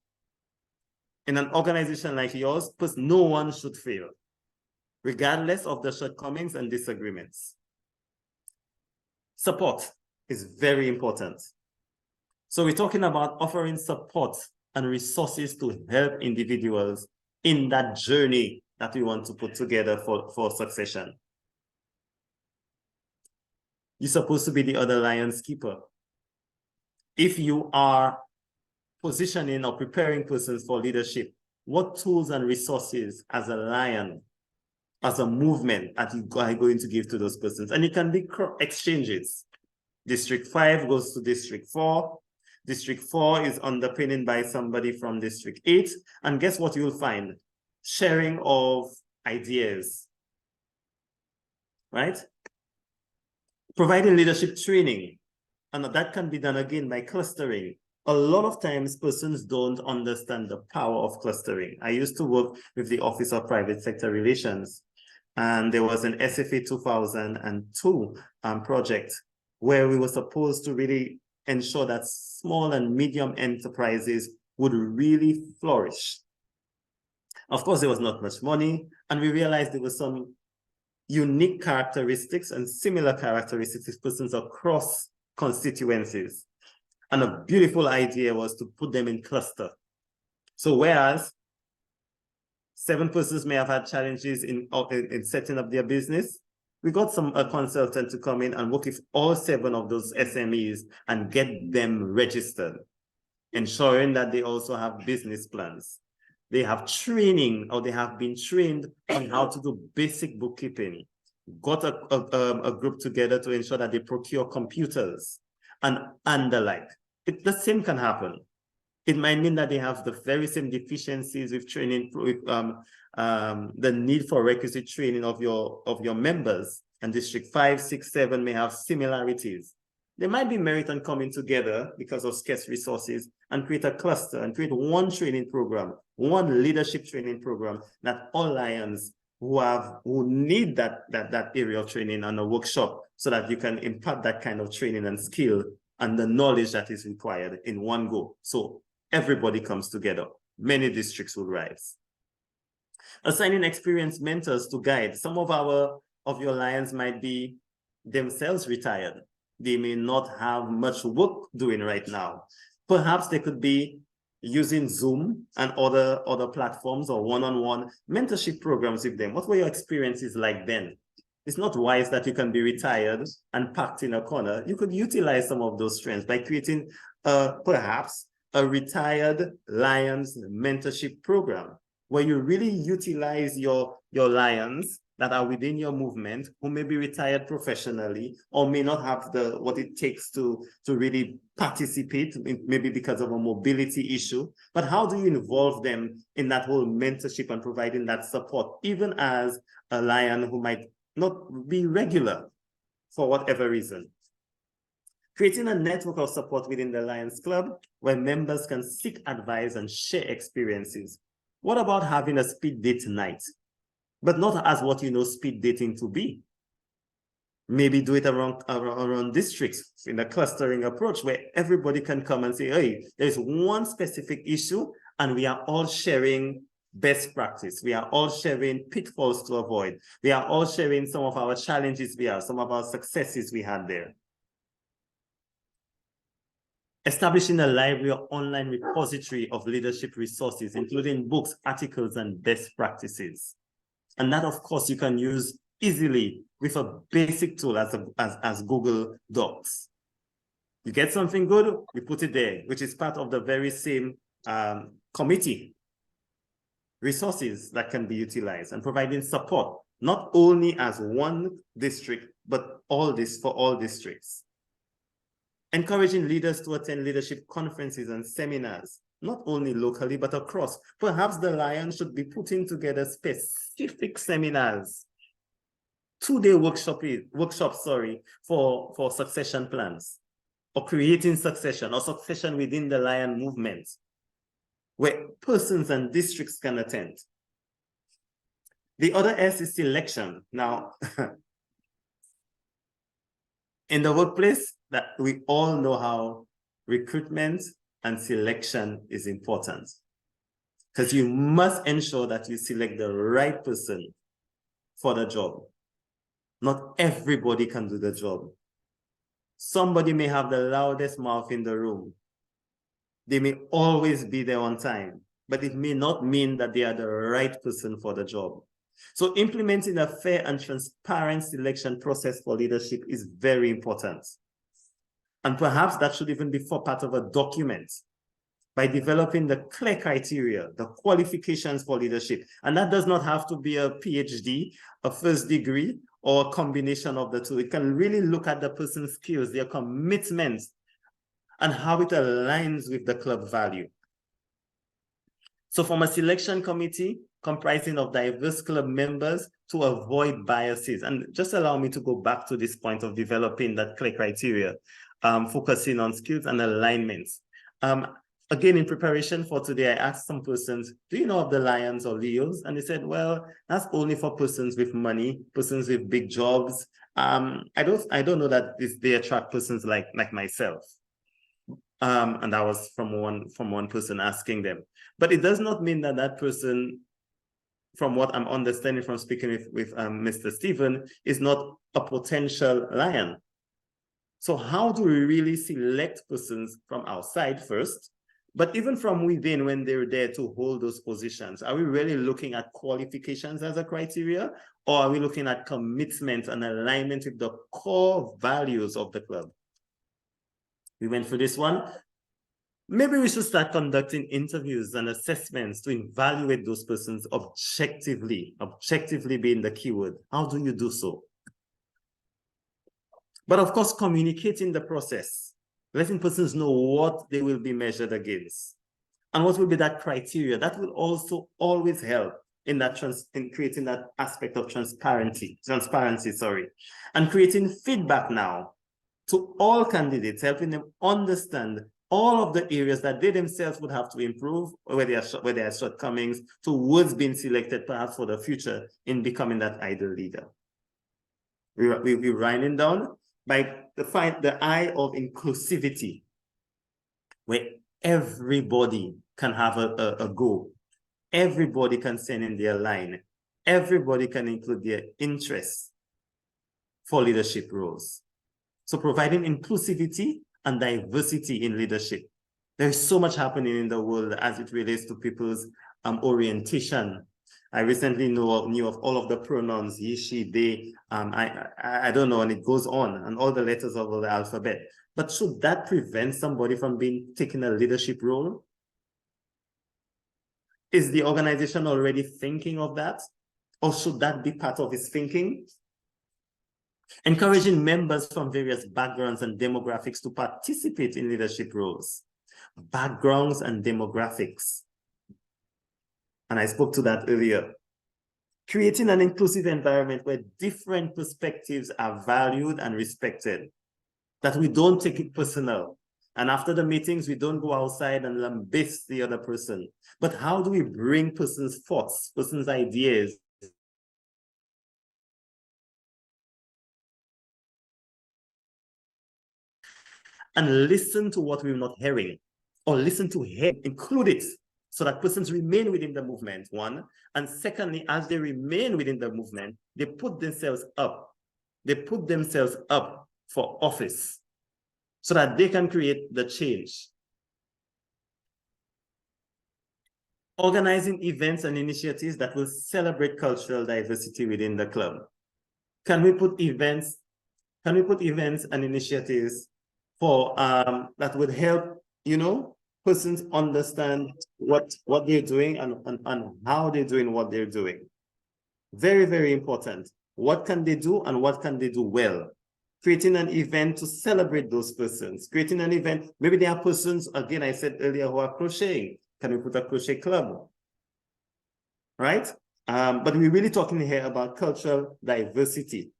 D: In an organization like yours, because no one should fail, regardless of the shortcomings and disagreements. Support is very important. So we're talking about offering support and resources to help individuals in that journey that we want to put together for succession. You're supposed to be the other lion's keeper. If you are positioning or preparing persons for leadership, what tools and resources as a lion, as a movement, that you are going to give to those persons? And it can be exchanges. District 5 goes to District 4. District 4 is underpinned by somebody from District 8. And guess what you'll find? Sharing of ideas, right? Providing leadership training. And that can be done again by clustering. A lot of times persons don't understand the power of clustering. I used to work with the Office of Private Sector Relations, and there was an SFA 2002 project where we were supposed to really ensure that small and medium enterprises would really flourish. Of course, there was not much money, and we realized there were some unique characteristics and similar characteristics of persons across constituencies. And a beautiful idea was to put them in cluster. So whereas 7 persons may have had challenges in setting up their business, we got a consultant to come in and work with all 7 of those SMEs and get them registered, ensuring that they also have business plans. They have training, or they have been trained on how to do basic bookkeeping. Got a group together to ensure that they procure computers and the like. The same can happen. It might mean that they have the very same deficiencies with training, with the need for requisite training of your members. And District 5, 6, 7 may have similarities. There might be merit in coming together because of scarce resources and create a cluster and create one training program, one leadership training program that all Lions who need that area of training and a workshop, so that you can impart that kind of training and skill and the knowledge that is required in one go. So everybody comes together. Many districts will rise. Assigning experienced mentors to guide. Some of your Lions might be themselves retired. They may not have much work doing right now. Perhaps they could be using Zoom and other platforms or one-on-one mentorship programs with them. What were your experiences like then? It's not wise that you can be retired and packed in a corner. You could utilize some of those strengths by creating perhaps a retired Lions mentorship program where you really utilize your Lions that are within your movement who may be retired professionally or may not have what it takes to really participate, maybe because of a mobility issue. But how do you involve them in that whole mentorship and providing that support, even as a Lion who might not be regular for whatever reason? Creating a network of support within the Lions Club where members can seek advice and share experiences. What about having a speed date night? But not as what you know speed dating to be. Maybe do it around districts in a clustering approach where everybody can come and say, hey, there's one specific issue and we are all sharing best practice. We are all sharing pitfalls to avoid. We are all sharing some of our challenges we have, some of our successes we had there. Establishing a library or online repository of leadership resources, including books, articles, and best practices. And that, of course, you can use easily with a basic tool as Google Docs. You get something good, we put it there, which is part of the very same committee resources that can be utilized and providing support, not only as one district, but all this for all districts. Encouraging leaders to attend leadership conferences and seminars, not only locally, but across. Perhaps the Lions should be putting together specific seminars, 2-day workshops, for succession plans, or creating succession, or succession within the Lion movement, where persons and districts can attend. The other S is selection. Now, in the workplace, that we all know how recruitment and selection is important, because you must ensure that you select the right person for the job. Not everybody can do the job. Somebody may have the loudest mouth in the room. They may always be there on time, but it may not mean that they are the right person for the job. So implementing a fair and transparent selection process for leadership is very important. And perhaps that should even be for part of a document by developing the clear criteria, the qualifications for leadership. And that does not have to be a PhD, a first degree, or a combination of the two. It can really look at the person's skills, their commitment, and how it aligns with the club value. So from a selection committee comprising of diverse club members to avoid biases. And just allow me to go back to this point of developing that clear criteria, focusing on skills and alignments. Again, in preparation for today, I asked some persons, do you know of the Lions or Leos? And they said, well, that's only for persons with money, persons with big jobs. I don't know that they attract persons like myself. And that was from one person asking them. But it does not mean that that person, from what I'm understanding from speaking with Mr. Stephen, is not a potential Lion. So how do we really select persons from outside first, but even from within when they're there to hold those positions? Are we really looking at qualifications as a criteria, or are we looking at commitment and alignment with the core values of the club? We went through this one. Maybe we should start conducting interviews and assessments to evaluate those persons objectively, objectively being the keyword. How do you do so? But of course, communicating the process, letting persons know what they will be measured against and what will be that criteria. That will also always help in creating that aspect of transparency, and creating feedback now to all candidates, helping them understand all of the areas that they themselves would have to improve, or where there are shortcomings, towards being selected perhaps for the future in becoming that ideal leader. We're winding down by the eye of inclusivity, where everybody can have a go. Everybody can send in their line. Everybody can include their interests for leadership roles. So providing inclusivity and diversity in leadership. There is so much happening in the world as it relates to people's orientation I recently knew of all of the pronouns, he, she, they, I don't know, and it goes on, and all the letters of the alphabet. But should that prevent somebody from taking a leadership role? Is the organization already thinking of that? Or should that be part of its thinking? Encouraging members from various backgrounds and demographics to participate in leadership roles. Backgrounds and demographics. And I spoke to that earlier. Creating an inclusive environment where different perspectives are valued and respected. That we don't take it personal. And after the meetings, we don't go outside and lambaste the other person. But how do we bring person's thoughts, person's ideas, and listen to what we're not hearing, or listen to hear, include it, so that persons remain within the movement, one. And secondly, as they remain within the movement, they put themselves up. They put themselves up for office so that they can create the change. Organizing events and initiatives that will celebrate cultural diversity within the club. Can we put events and initiatives for that would help, persons understand what they're doing and how they're doing what they're doing? Very, very important. What can they do and what can they do well? Creating an event to celebrate those persons. Creating an event, maybe there are persons, again, I said earlier, who are crocheting. Can we put a crochet club? Right? But we're really talking here about cultural diversity.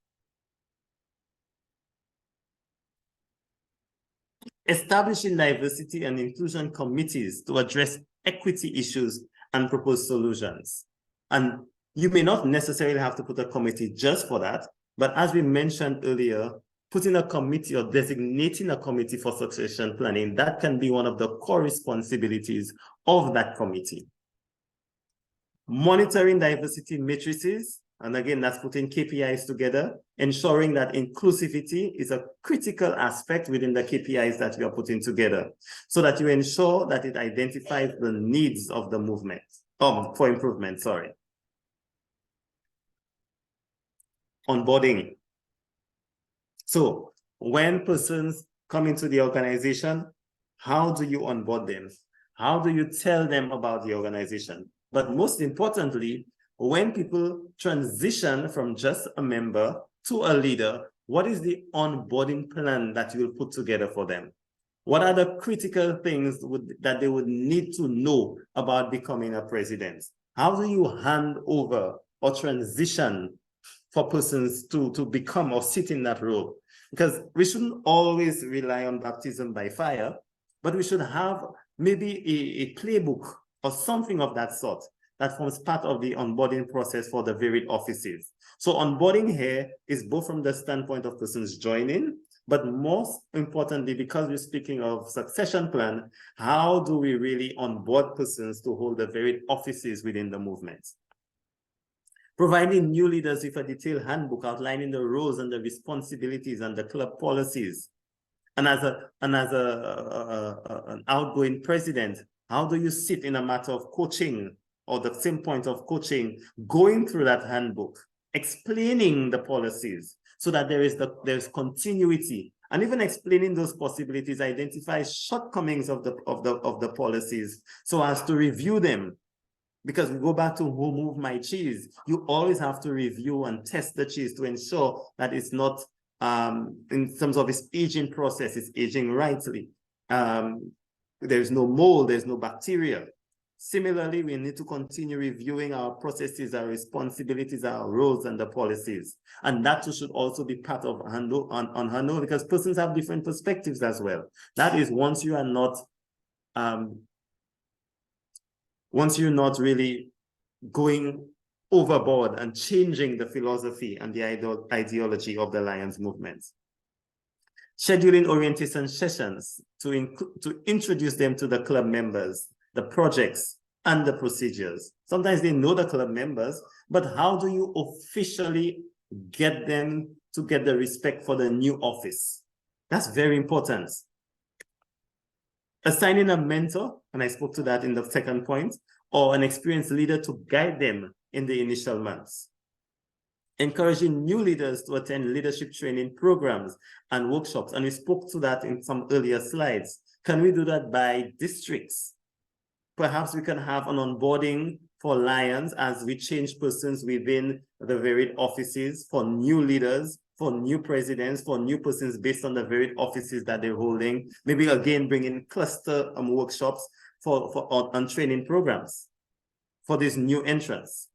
D: Establishing diversity and inclusion committees to address equity issues and propose solutions. And you may not necessarily have to put a committee just for that, but as we mentioned earlier, putting a committee or designating a committee for succession planning, that can be one of the core responsibilities of that committee. Monitoring diversity matrices, and again, that's putting KPIs together, ensuring that inclusivity is a critical aspect within the KPIs that we are putting together, so that you ensure that it identifies the needs of the movement, for improvement, sorry. Onboarding. So when persons come into the organization, how do you onboard them? How do you tell them about the organization? But most importantly, when people transition from just a member to a leader, what is the onboarding plan that you will put together for them? What are the critical things that they would need to know about becoming a president? How do you hand over or transition for persons to become or sit in that role? Because we shouldn't always rely on baptism by fire, but we should have maybe a playbook or something of that sort that forms part of the onboarding process for the varied offices. So onboarding here is both from the standpoint of persons joining, but most importantly, because we're speaking of succession plan, how do we really onboard persons to hold the varied offices within the movement? Providing new leaders with a detailed handbook outlining the roles and the responsibilities and the club policies. And as an outgoing president, how do you sit in a matter of coaching or the same point of coaching, going through that handbook, explaining the policies so that there's continuity, and even explaining those possibilities, identify shortcomings of the policies so as to review them. Because we go back to who moved my cheese, you always have to review and test the cheese to ensure that it's not, in terms of its aging process, it's aging rightly. There's no mold, there's no bacteria. Similarly, we need to continue reviewing our processes, our responsibilities, our roles, and the policies. And that should also be part of on handle, because persons have different perspectives as well. That is, once you're not really going overboard and changing the philosophy and the ideology of the Lions movement. Scheduling orientation sessions to introduce them to the club members, the projects, and the procedures. Sometimes they know the club members, but how do you officially get them to get the respect for the new office? That's very important. Assigning a mentor, and I spoke to that in the second point, or an experienced leader to guide them in the initial months. Encouraging new leaders to attend leadership training programs and workshops. And we spoke to that in some earlier slides. Can we do that by districts? Perhaps we can have an onboarding for Lions as we change persons within the varied offices, for new leaders, for new presidents, for new persons based on the varied offices that they're holding. Maybe again, bring in cluster workshops on training programs for these new entrants.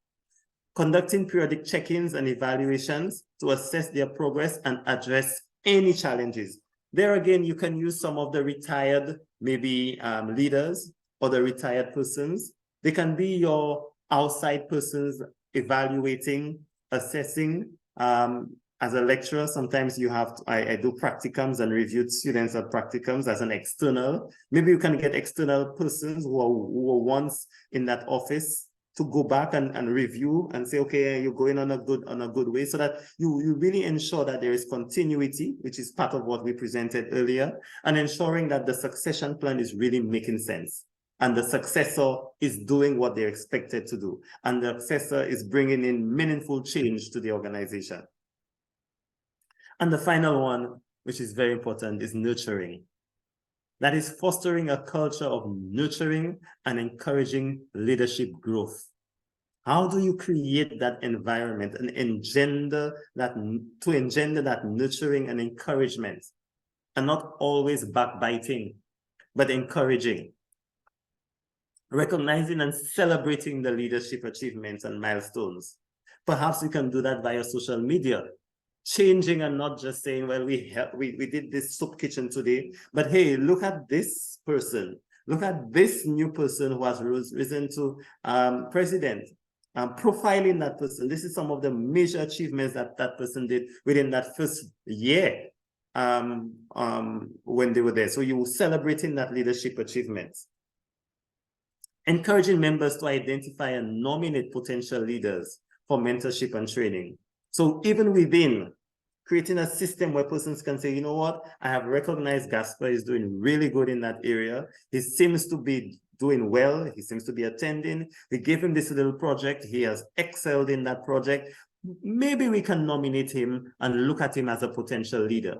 D: Conducting periodic check-ins and evaluations to assess their progress and address any challenges. There again, you can use some of the retired, maybe leaders or the retired persons. They can be your outside persons evaluating, assessing. As a lecturer, sometimes you have to, I do practicums and review students at practicums as an external. Maybe you can get external persons who were once in that office to go back and review and say, okay, you're going on a good way, so that you really ensure that there is continuity, which is part of what we presented earlier, and ensuring that the succession plan is really making sense. And the successor is doing what they're expected to do. And the successor is bringing in meaningful change to the organization. And the final one, which is very important, is nurturing. That is fostering a culture of nurturing and encouraging leadership growth. How do you create that environment and engender that nurturing and encouragement, and not always backbiting, but encouraging? Recognizing and celebrating the leadership achievements and milestones. Perhaps we can do that via social media. Changing and not just saying, well, we did this soup kitchen today, but hey, look at this person. Look at this new person who has risen to president. Profiling that person. This is some of the major achievements that that person did within that first year when they were there. So you were celebrating that leadership achievements. Encouraging members to identify and nominate potential leaders for mentorship and training. So even within, creating a system where persons can say, you know what, I have recognized Gaspar is doing really good in that area. He seems to be doing well. He seems to be attending. We gave him this little project. He has excelled in that project. Maybe we can nominate him and look at him as a potential leader.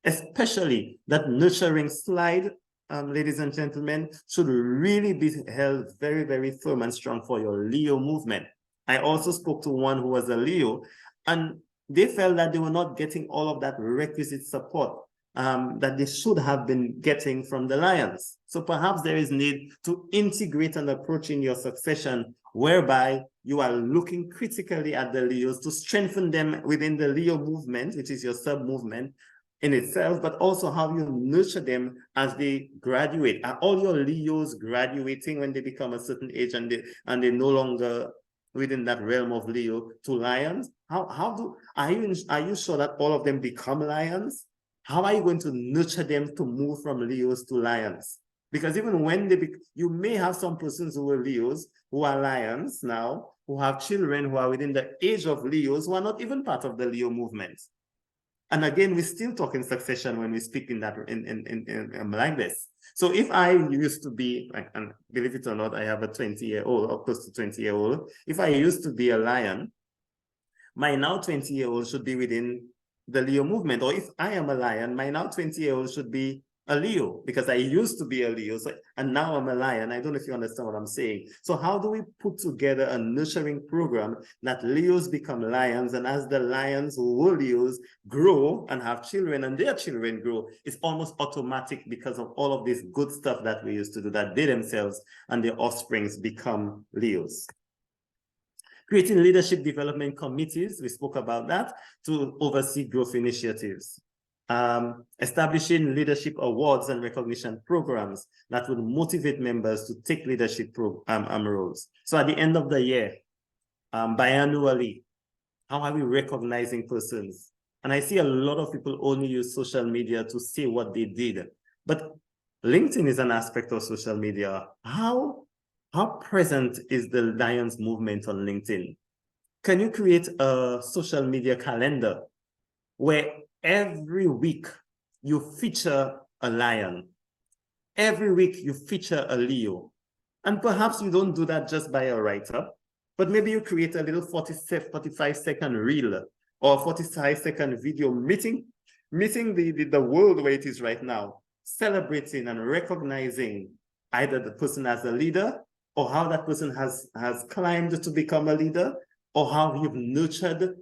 D: Especially that nurturing slide, ladies and gentlemen, should really be held very, very firm and strong for your Leo movement. I also spoke to one who was a Leo, and they felt that they were not getting all of that requisite support that they should have been getting from the Lions. So perhaps there is need to integrate an approach in your succession whereby you are looking critically at the Leos to strengthen them within the Leo movement, which is your sub-movement in itself, but also how you nurture them as they graduate. Are all your Leos graduating when they become a certain age and they no longer within that realm of Leo to Lions? Are you sure that all of them become Lions? How are you going to nurture them to move from Leos to Lions? Because even when you may have some persons who were Leos who are Lions now, who have children who are within the age of Leos who are not even part of the Leo movement. And again, we're still talking succession when we speak in that like this. So if I used to be, and believe it or not, I have a 20-year-old or close to 20-year-old. If I used to be a Lion, my now 20-year-old should be within the Leo movement. Or if I am a Lion, my now 20-year-old should be a Leo, because I used to be a Leo, and now I'm a Lion. I don't know if you understand what I'm saying. So how do we put together a nurturing program that Leos become Lions, and as the Lions who were Leos grow and have children and their children grow, it's almost automatic because of all of this good stuff that we used to do, that they themselves and their offsprings become Leos. Creating leadership development committees, we spoke about that, to oversee growth initiatives. Establishing leadership awards and recognition programs that would motivate members to take leadership roles. So at the end of the year, biannually, how are we recognizing persons? And I see a lot of people only use social media to see what they did. But LinkedIn is an aspect of social media. How present is the Lions movement on LinkedIn? Can you create a social media calendar where every week you feature a Lion, every week you feature a Leo? And perhaps you don't do that just by a write-up. but maybe you create a little 45-second reel or 45-second video meeting the world where it is right now, celebrating and recognizing either the person as a leader or how that person has climbed to become a leader, or how you've nurtured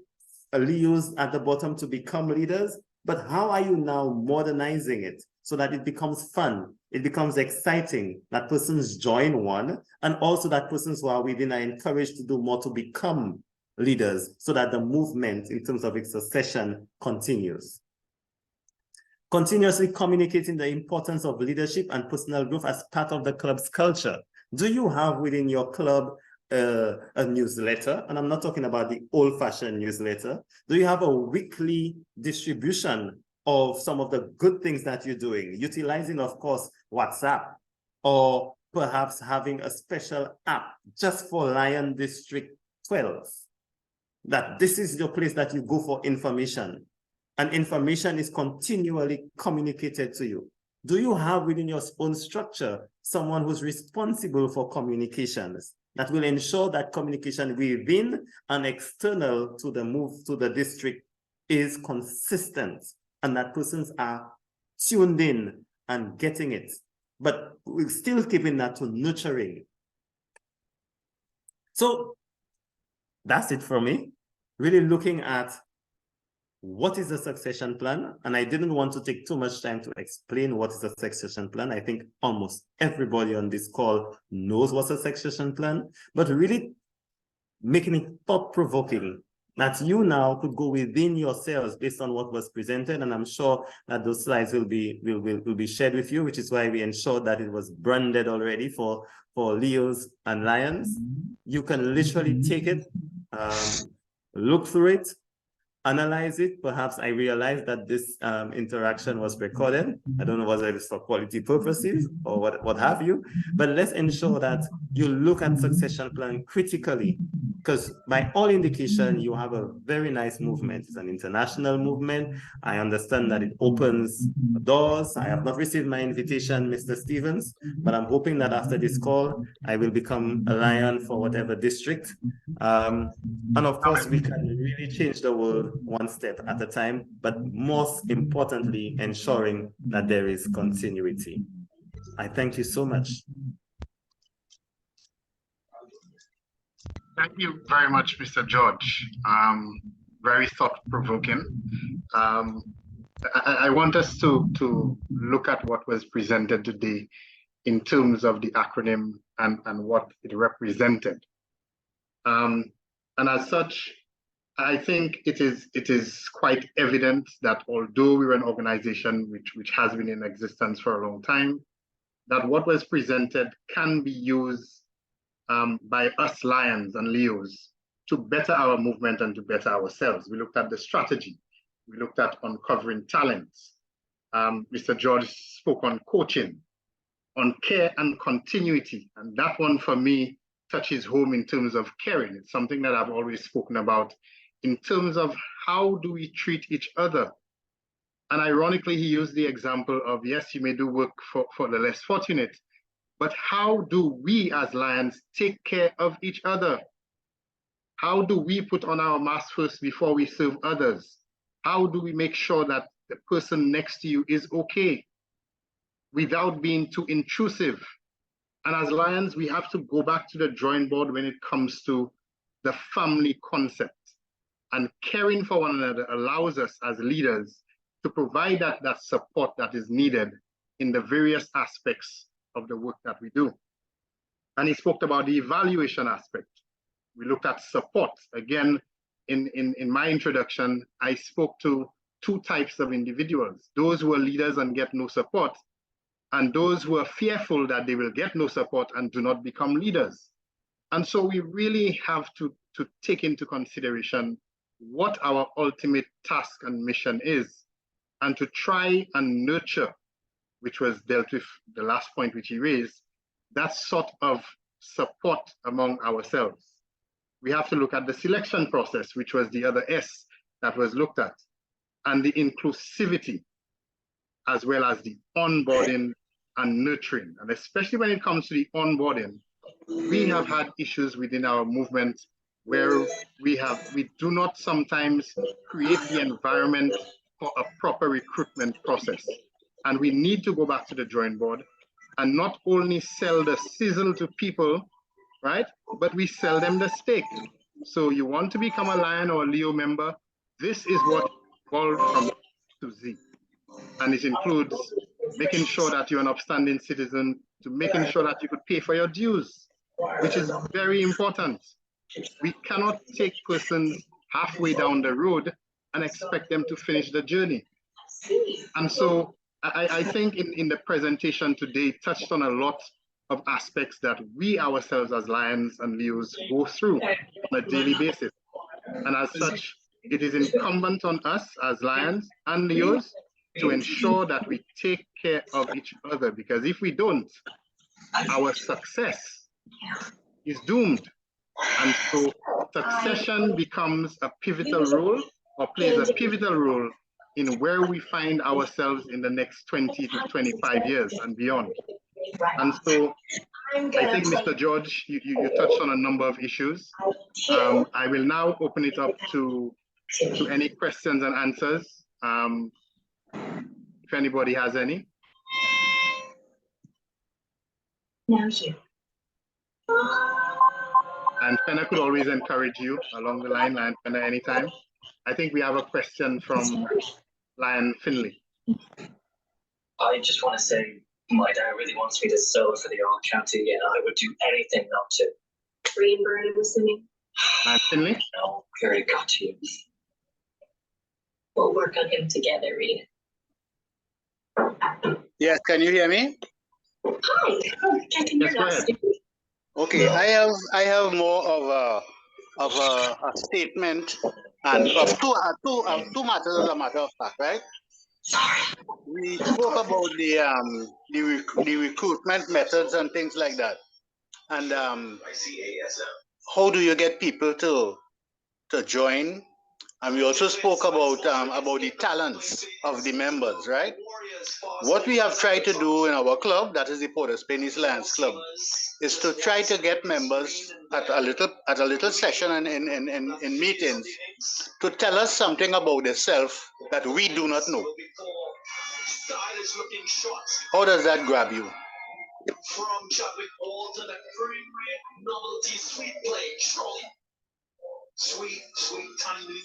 D: Leos at the bottom to become leaders. But how are you now modernizing it so that it becomes fun, it becomes exciting, that persons join one, and also that persons who are within are encouraged to do more to become leaders so that the movement in terms of its succession continues. Continuously communicating the importance of leadership and personal growth as part of the club's culture. Do you have within your club a newsletter? And I'm not talking about the old-fashioned newsletter. Do you have a weekly distribution of some of the good things that you're doing, utilizing, of course, WhatsApp, or perhaps having a special app just for Lion District 12, that this is your place that you go for information, and information is continually communicated to you? Do you have within your own structure someone who's responsible for communications that will ensure that communication within and external to the move to the district is consistent, and that persons are tuned in and getting it, but we're still keeping that to nurturing? So that's it for me, really looking at what is a succession plan. And I didn't want to take too much time to explain what is a succession plan. I think almost everybody on this call knows what's a succession plan, but really making it thought-provoking, that you now could go within yourselves based on what was presented. And I'm sure that those slides will be shared with you, which is why we ensured that it was branded already for Leos and Lions. You can literally take it, look through it, analyze it. Perhaps I realized that this interaction was recorded. I don't know whether it's for quality purposes or what have you, but let's ensure that you look at succession plan critically, because by all indication, you have a very nice movement. It's an international movement. I understand that it opens doors. I have not received my invitation, Mr. Stevens, but I'm hoping that after this call, I will become a Lion for whatever district. And of course, we can really change the world one step at a time, but most importantly, ensuring that there is continuity. I thank you so much.
B: Thank you very much, Mr. George. Very thought-provoking. I want us to look at what was presented today in terms of the acronym and what it represented. And as such, I think it is quite evident that although we're an organization which has been in existence for a long time, that what was presented can be used by us Lions and Leos to better our movement and to better ourselves. We looked at the strategy. We looked at uncovering talents. Mr. George spoke on coaching, on care and continuity. And that one for me touches home in terms of caring. It's something that I've always spoken about in terms of how do we treat each other. And ironically, he used the example of, yes, you may do work for the less fortunate, but how do we as Lions take care of each other? How do we put on our mask first before we serve others? How do we make sure that the person next to you is okay without being too intrusive? And as Lions, we have to go back to the drawing board when it comes to the family concept. And caring for one another allows us as leaders to provide that support that is needed in the various aspects of the work that we do. And he spoke about the evaluation aspect. We looked at support. Again, in my introduction, I spoke to two types of individuals: those who are leaders and get no support, and those who are fearful that they will get no support and do not become leaders. And so we really have to take into consideration what our ultimate task and mission is, and to try and nurture, which was dealt with the last point which he raised, that sort of support among ourselves. We have to look at the selection process, which was the other S that was looked at, and the inclusivity, as well as the onboarding and nurturing. And especially when it comes to the onboarding, we have had issues within our movement where we do not sometimes create the environment for a proper recruitment process. And we need to go back to the drawing board and not only sell the sizzle to people, right? But we sell them the steak. So you want to become a Lion or a Leo member, this is what evolved from to Z. And it includes making sure that you're an upstanding citizen, to making sure that you could pay for your dues, which is very important. We cannot take persons halfway down the road and expect them to finish the journey. And so I think in the presentation today touched on a lot of aspects that we ourselves as Lions and Leos go through on a daily basis. And as such, it is incumbent on us as Lions and Leos to ensure that we take care of each other, because if we don't, our success is doomed. And so succession becomes a pivotal role, or plays a pivotal role in where we find ourselves in the next 20 to 25 years and beyond. And so I think, Mr. George, you touched on a number of issues. I will now open it up to any questions and answers, if anybody has any.
F: Now you.
B: And Fenna could always encourage you along the line, Lion Fenna, anytime. I think we have a question from Lion Finley.
F: I just want to say, my dad really wants me to solo for the All County, and I would do anything not to.
G: Rainbow, I'm assuming.
B: Lion Finley?
F: No, I already got to you.
G: We'll work on him together, Reed.
H: Yes, can you hear me?
G: Hi, I can hear
B: Yes, go ahead.
G: that.
H: Okay, I have more of a statement and of two matters as a matter of fact, right?
G: Sorry.
H: We spoke about the recruitment methods and things like that, and how do you get people to join? And we also spoke about the talents of the members, right? What we have tried to do in our club, that is the Port of Spain East Lions Club, is to try to get members at a little session and in meetings to tell us something about themselves that we do not know. How does that grab you?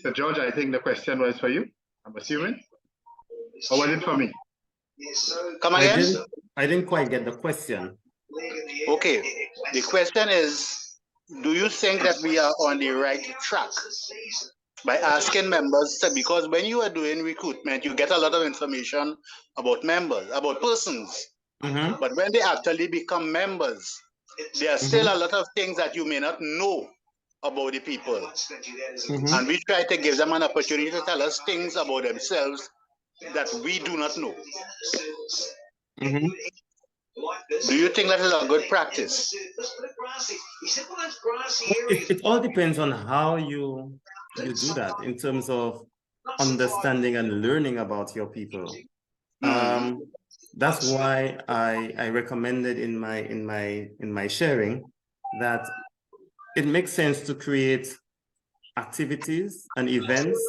B: So George, I think the question was for you, I'm assuming? Or was it for me?
H: Come again?
D: I didn't quite get the question.
H: Okay, the question is, do you think that we are on the right track by asking members to, because when you are doing recruitment, you get a lot of information about members, about persons.
D: Mm-hmm.
H: But when they actually become members, there are still a lot of things that you may not know about the people.
D: Mm-hmm.
H: And we try to give them an opportunity to tell us things about themselves that we do not know.
D: Mm-hmm.
H: Do you think that is a good practice?
D: It all depends on how you do that in terms of understanding and learning about your people. That's why I recommended in my sharing that it makes sense to create activities and events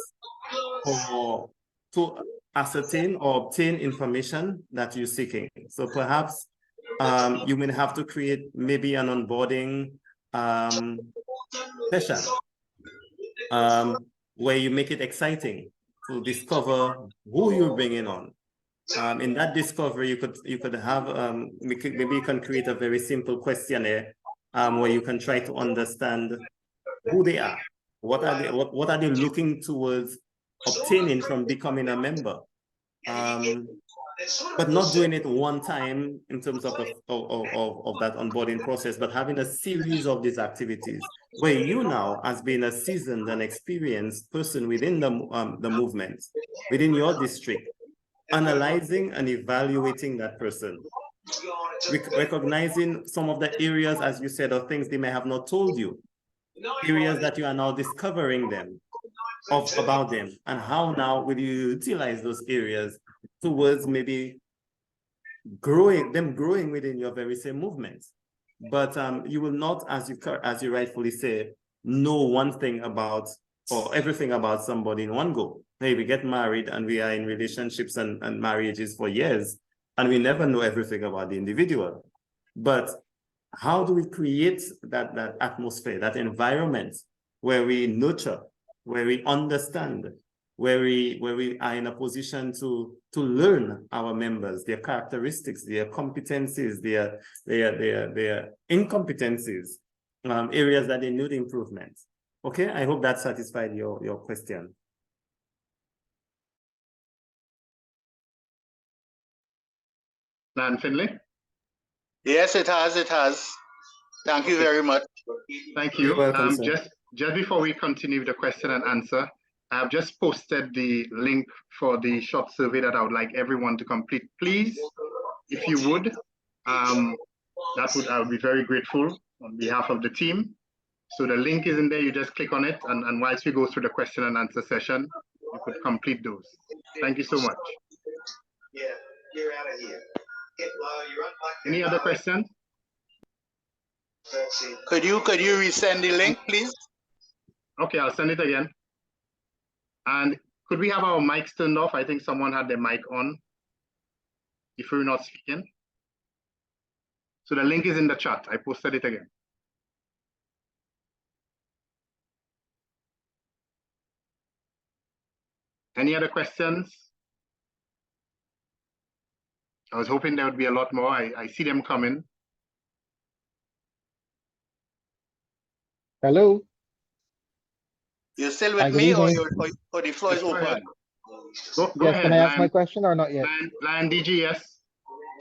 D: to ascertain or obtain information that you're seeking. So perhaps you may have to create maybe an onboarding session where you make it exciting to discover who you're bringing on. In that discovery, you could have maybe you can create a very simple questionnaire where you can try to understand who they are, what are they looking towards obtaining from becoming a member, but not doing it one time in terms of that onboarding process, but having a series of these activities where you now, as being a seasoned and experienced person within the movement, within your district, analyzing and evaluating that person, recognizing some of the areas, as you said, of things they may have not told you, areas that you are now discovering about them, and how now will you utilize those areas towards maybe growing within your very same movement. but you will not, as you rightfully say, know one thing about or everything about somebody in one go. Hey, we get married and we are in relationships and marriages for years, and we never know everything about the individual. But how do we create that atmosphere, that environment where we nurture, where we understand, where we are in a position to learn our members, their characteristics, their competencies, their incompetencies, areas that they need improvement. Okay, I hope that satisfied your question.
B: Nan Finley?
H: Yes, it has. Thank you very much.
B: Thank you.
D: You're welcome, sir.
B: Just before we continue with the question and answer, I've just posted the link for the short survey that I would like everyone to complete. Please, if you would, I would be very grateful on behalf of the team. So the link is in there, you just click on it, and whilst we go through the question and answer session, you could complete those. Thank you so much.
I: Yeah, you're out of here.
B: Any other questions?
H: Could you resend the link, please?
B: Okay, I'll send it again. And could we have our mics turned off? I think someone had their mic on if we're not speaking. So the link is in the chat. I posted it again. Any other questions? I was hoping there would be a lot more. I see them coming.
J: Hello.
H: You're still
J: Hi,
H: with
J: good
H: me, or
J: evening.
H: the floor is
B: Go ahead.
H: open?
B: Go
J: Yes,
B: ahead,
J: can I ask
B: Lion.
J: my question or not yet?
B: Lion DG, yes.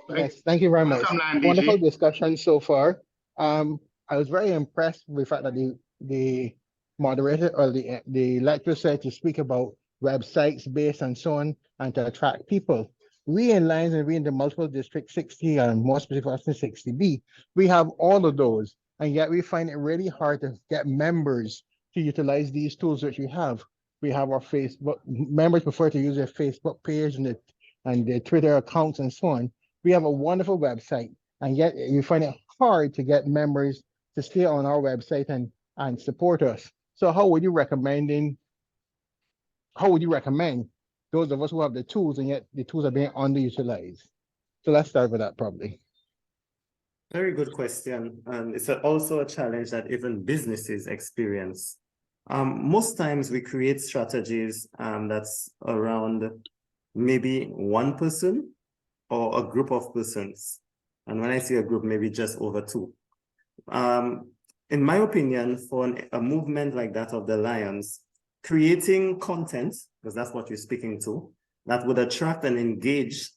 J: Yes, thank you very much.
B: Welcome, Lion
J: Wonderful
B: DG.
J: discussion so far. I was very impressed with the fact that the moderator or the lecturer said to speak about websites based and so on and to attract people. We in Lions and we in the multiple district 60 and more specifically 60B, we have all of those, and yet we find it really hard to get members to utilize these tools which we have. We have our Facebook members prefer to use their Facebook page and their Twitter accounts and so on. We have a wonderful website, and yet you find it hard to get members to stay on our website and support us. So how would you recommend those of us who have the tools and yet the tools are being underutilized? So let's start with that probably.
D: Very good question. And it's also a challenge that even businesses experience. Most times we create strategies that's around maybe one person or a group of persons. And when I say a group, maybe just over two. In my opinion, for a movement like that of the Lions, creating content, because that's what you're speaking to, that would attract and engage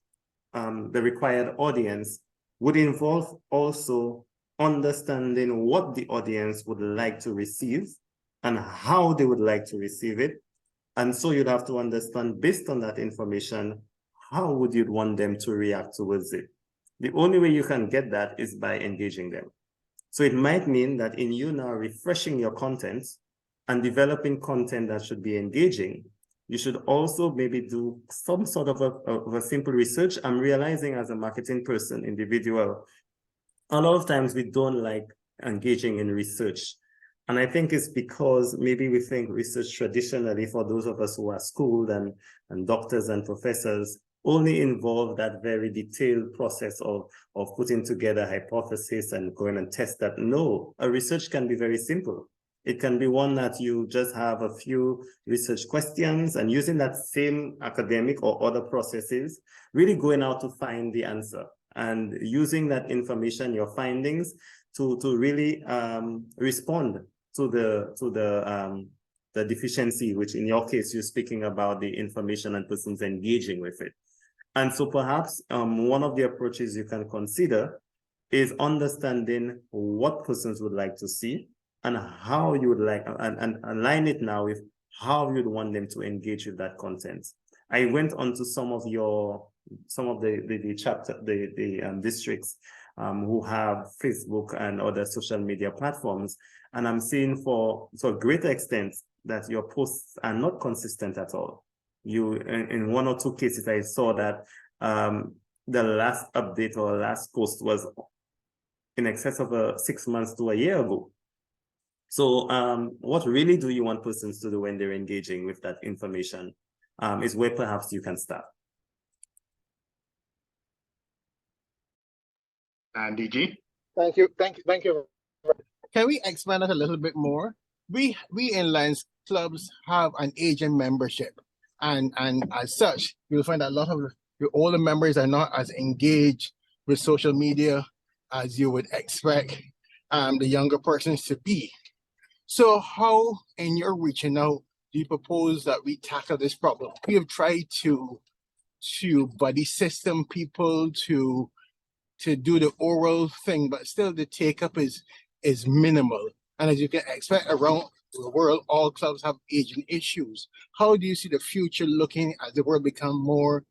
D: the required audience would involve also understanding what the audience would like to receive and how they would like to receive it. And so you'd have to understand, based on that information, how would you want them to react towards it? The only way you can get that is by engaging them. So it might mean that in you now refreshing your content and developing content that should be engaging, you should also maybe do some sort of a simple research. I'm realizing as a marketing person, individual, a lot of times we don't like engaging in research. And I think it's because maybe we think research traditionally, for those of us who are schooled and doctors and professors, only involve that very detailed process of putting together hypothesis and going and test that. No, a research can be very simple. It can be one that you just have a few research questions and using that same academic or other processes, really going out to find the answer and using that information, your findings, to really respond to the deficiency, which in your case, you're speaking about the information and persons engaging with it. And so perhaps one of the approaches you can consider is understanding what persons would like to see and how you would like, and align it now with how you'd want them to engage with that content. I went on to some of the districts who have Facebook and other social media platforms, and I'm seeing to a greater extent that your posts are not consistent at all. In one or two cases, I saw that the last update or last post was in excess of 6 months to a year ago. So what really do you want persons to do when they're engaging with that information is where perhaps you can start.
B: And DG?
J: Thank you. Can we expand it a little bit more? We in Lions clubs have an agent membership, and as such, you'll find that a lot of your older members are not as engaged with social media as you would expect the younger persons to be. So how, in your reaching out, do you propose that we tackle this problem? We have tried to buddy system people to do the oral thing, but still the take-up is minimal. And as you can expect around the world, all clubs have aging issues. How do you see the future looking as the world become more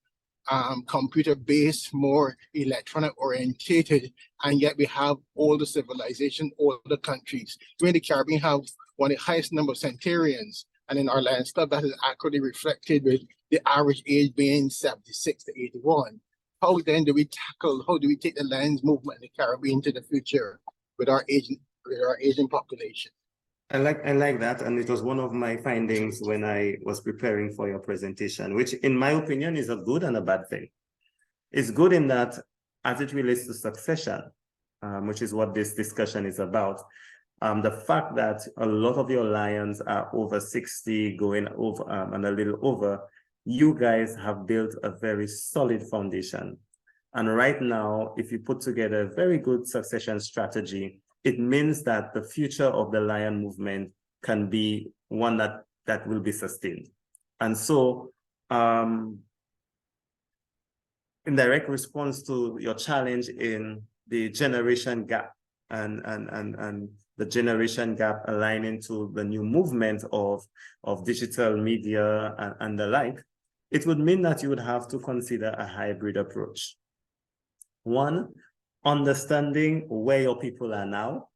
J: computer-based, more electronic orientated, and yet we have all the civilization, all the countries. We in the Caribbean have one of the highest number of centenarians, and in our Lions Club that is accurately reflected with the average age being 76 to 81. How then do we take the Lions movement in the Caribbean to the future with our aging population?
D: I like that, and it was one of my findings when I was preparing for your presentation, which in my opinion is a good and a bad thing. It's good in that as it relates to succession, which is what this discussion is about, the fact that a lot of your Lions are over 60, going over and a little over, you guys have built a very solid foundation. And right now, if you put together a very good succession strategy, it means that the future of the Lion movement can be one that will be sustained. And so, in direct response to your challenge in the generation gap and the generation gap aligning to the new movement of digital media and the like, it would mean that you would have to consider a hybrid approach. One, understanding where your people are now,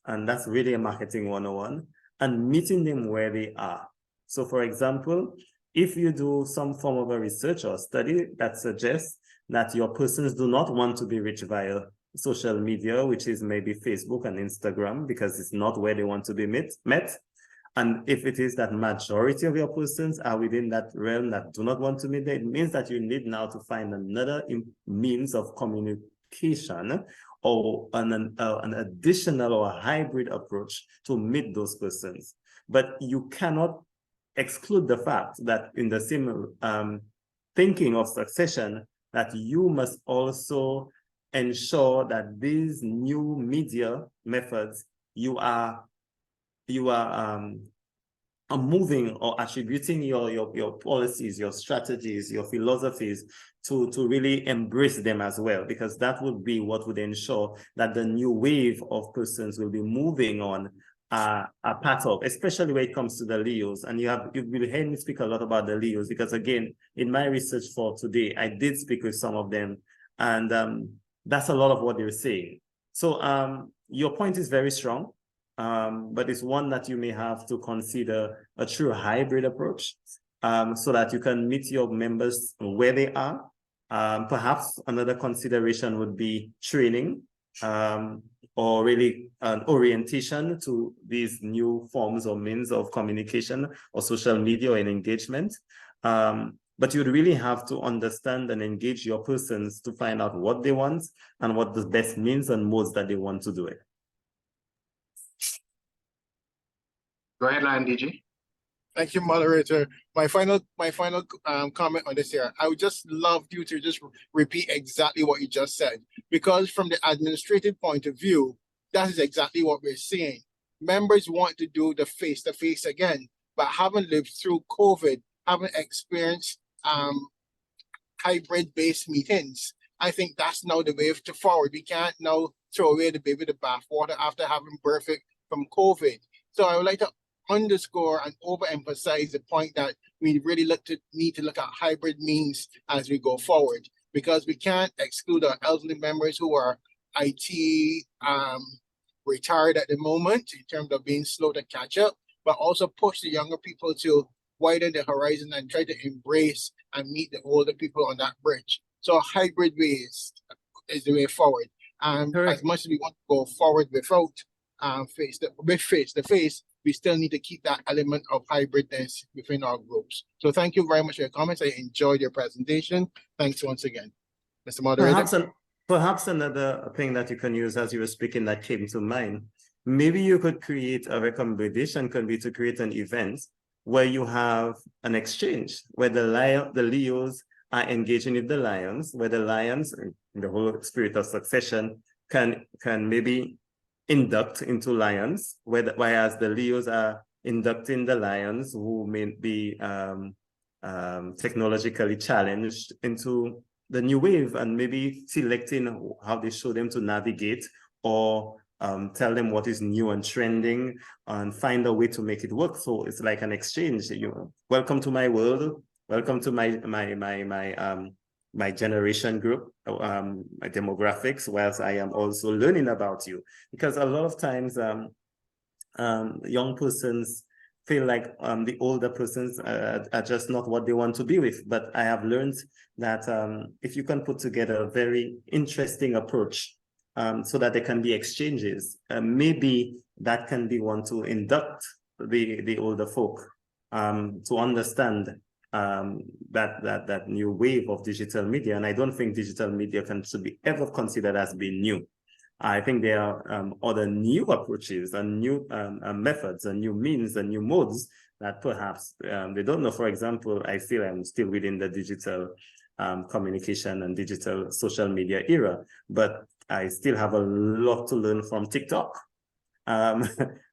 D: and that's really a marketing 101, and meeting them where they are. So for example, if you do some form of a research or study that suggests that your persons do not want to be reached via social media, which is maybe Facebook and Instagram, because it's not where they want to be met. And if it is that majority of your persons are within that realm that do not want to meet there, it means that you need now to find another means of communication or an additional or a hybrid approach to meet those persons. But you cannot exclude the fact that in the same thinking of succession, that you must also ensure that these new media methods you are moving or attributing your policies, your strategies, your philosophies to really embrace them as well, because that would be what would ensure that the new wave of persons will be moving on a part of, especially when it comes to the Leos. And you've been hearing me speak a lot about the Leos, because again, in my research for today, I did speak with some of them, and that's a lot of what they're saying. So your point is very strong. But it's one that you may have to consider a true hybrid approach, so that you can meet your members where they are. Perhaps another consideration would be training, or really an orientation to these new forms or means of communication or social media and engagement. But you'd really have to understand and engage your persons to find out what they want and what the best means and modes that they want to do it.
B: Go ahead, Lion DG.
J: Thank you, moderator. My final comment on this here. I would just love you to just repeat exactly what you just said, because from the administrative point of view, that is exactly what we're seeing. Members want to do the face-to-face again, but haven't lived through COVID, haven't experienced hybrid-based meetings. I think that's now the way forward. We can't now throw away the baby with the bathwater after having birthed it from COVID. So I would like to underscore and overemphasize the point that we really need to look at hybrid means as we go forward, because we can't exclude our elderly members who are IT retired at the moment in terms of being slow to catch up, but also push the younger people to widen the horizon and try to embrace and meet the older people on that bridge. So hybrid ways is the way forward. As much as we want to go forward without face to face, we still need to keep that element of hybridness within our groups. So thank you very much for your comments. I enjoyed your presentation. Thanks once again. Mr. Moderator.
D: Perhaps another thing that you can use as you were speaking that came to mind, maybe you could create a recommendation, could be to create an event where you have an exchange, where the Leos are engaging with the Lions, where the Lions, in the whole spirit of succession, can maybe induct into Lions, whereas the Leos are inducting the Lions who may be technologically challenged into the new wave, and maybe selecting how they show them to navigate, or tell them what is new and trending, and find a way to make it work. So it's like an exchange. Welcome to my world. Welcome to my generation group, my demographics, whilst I am also learning about you. Because a lot of times, young persons feel like the older persons are just not what they want to be with. But I have learned that if you can put together a very interesting approach so that there can be exchanges, maybe that can be one to induct the older folk to understand that new wave of digital media. And I don't think digital media should be ever considered as being new. I think there are other new approaches and new methods and new means and new modes that perhaps they don't know. For example, I feel I'm still within the digital communication and digital social media era, but I still have a lot to learn from TikTok.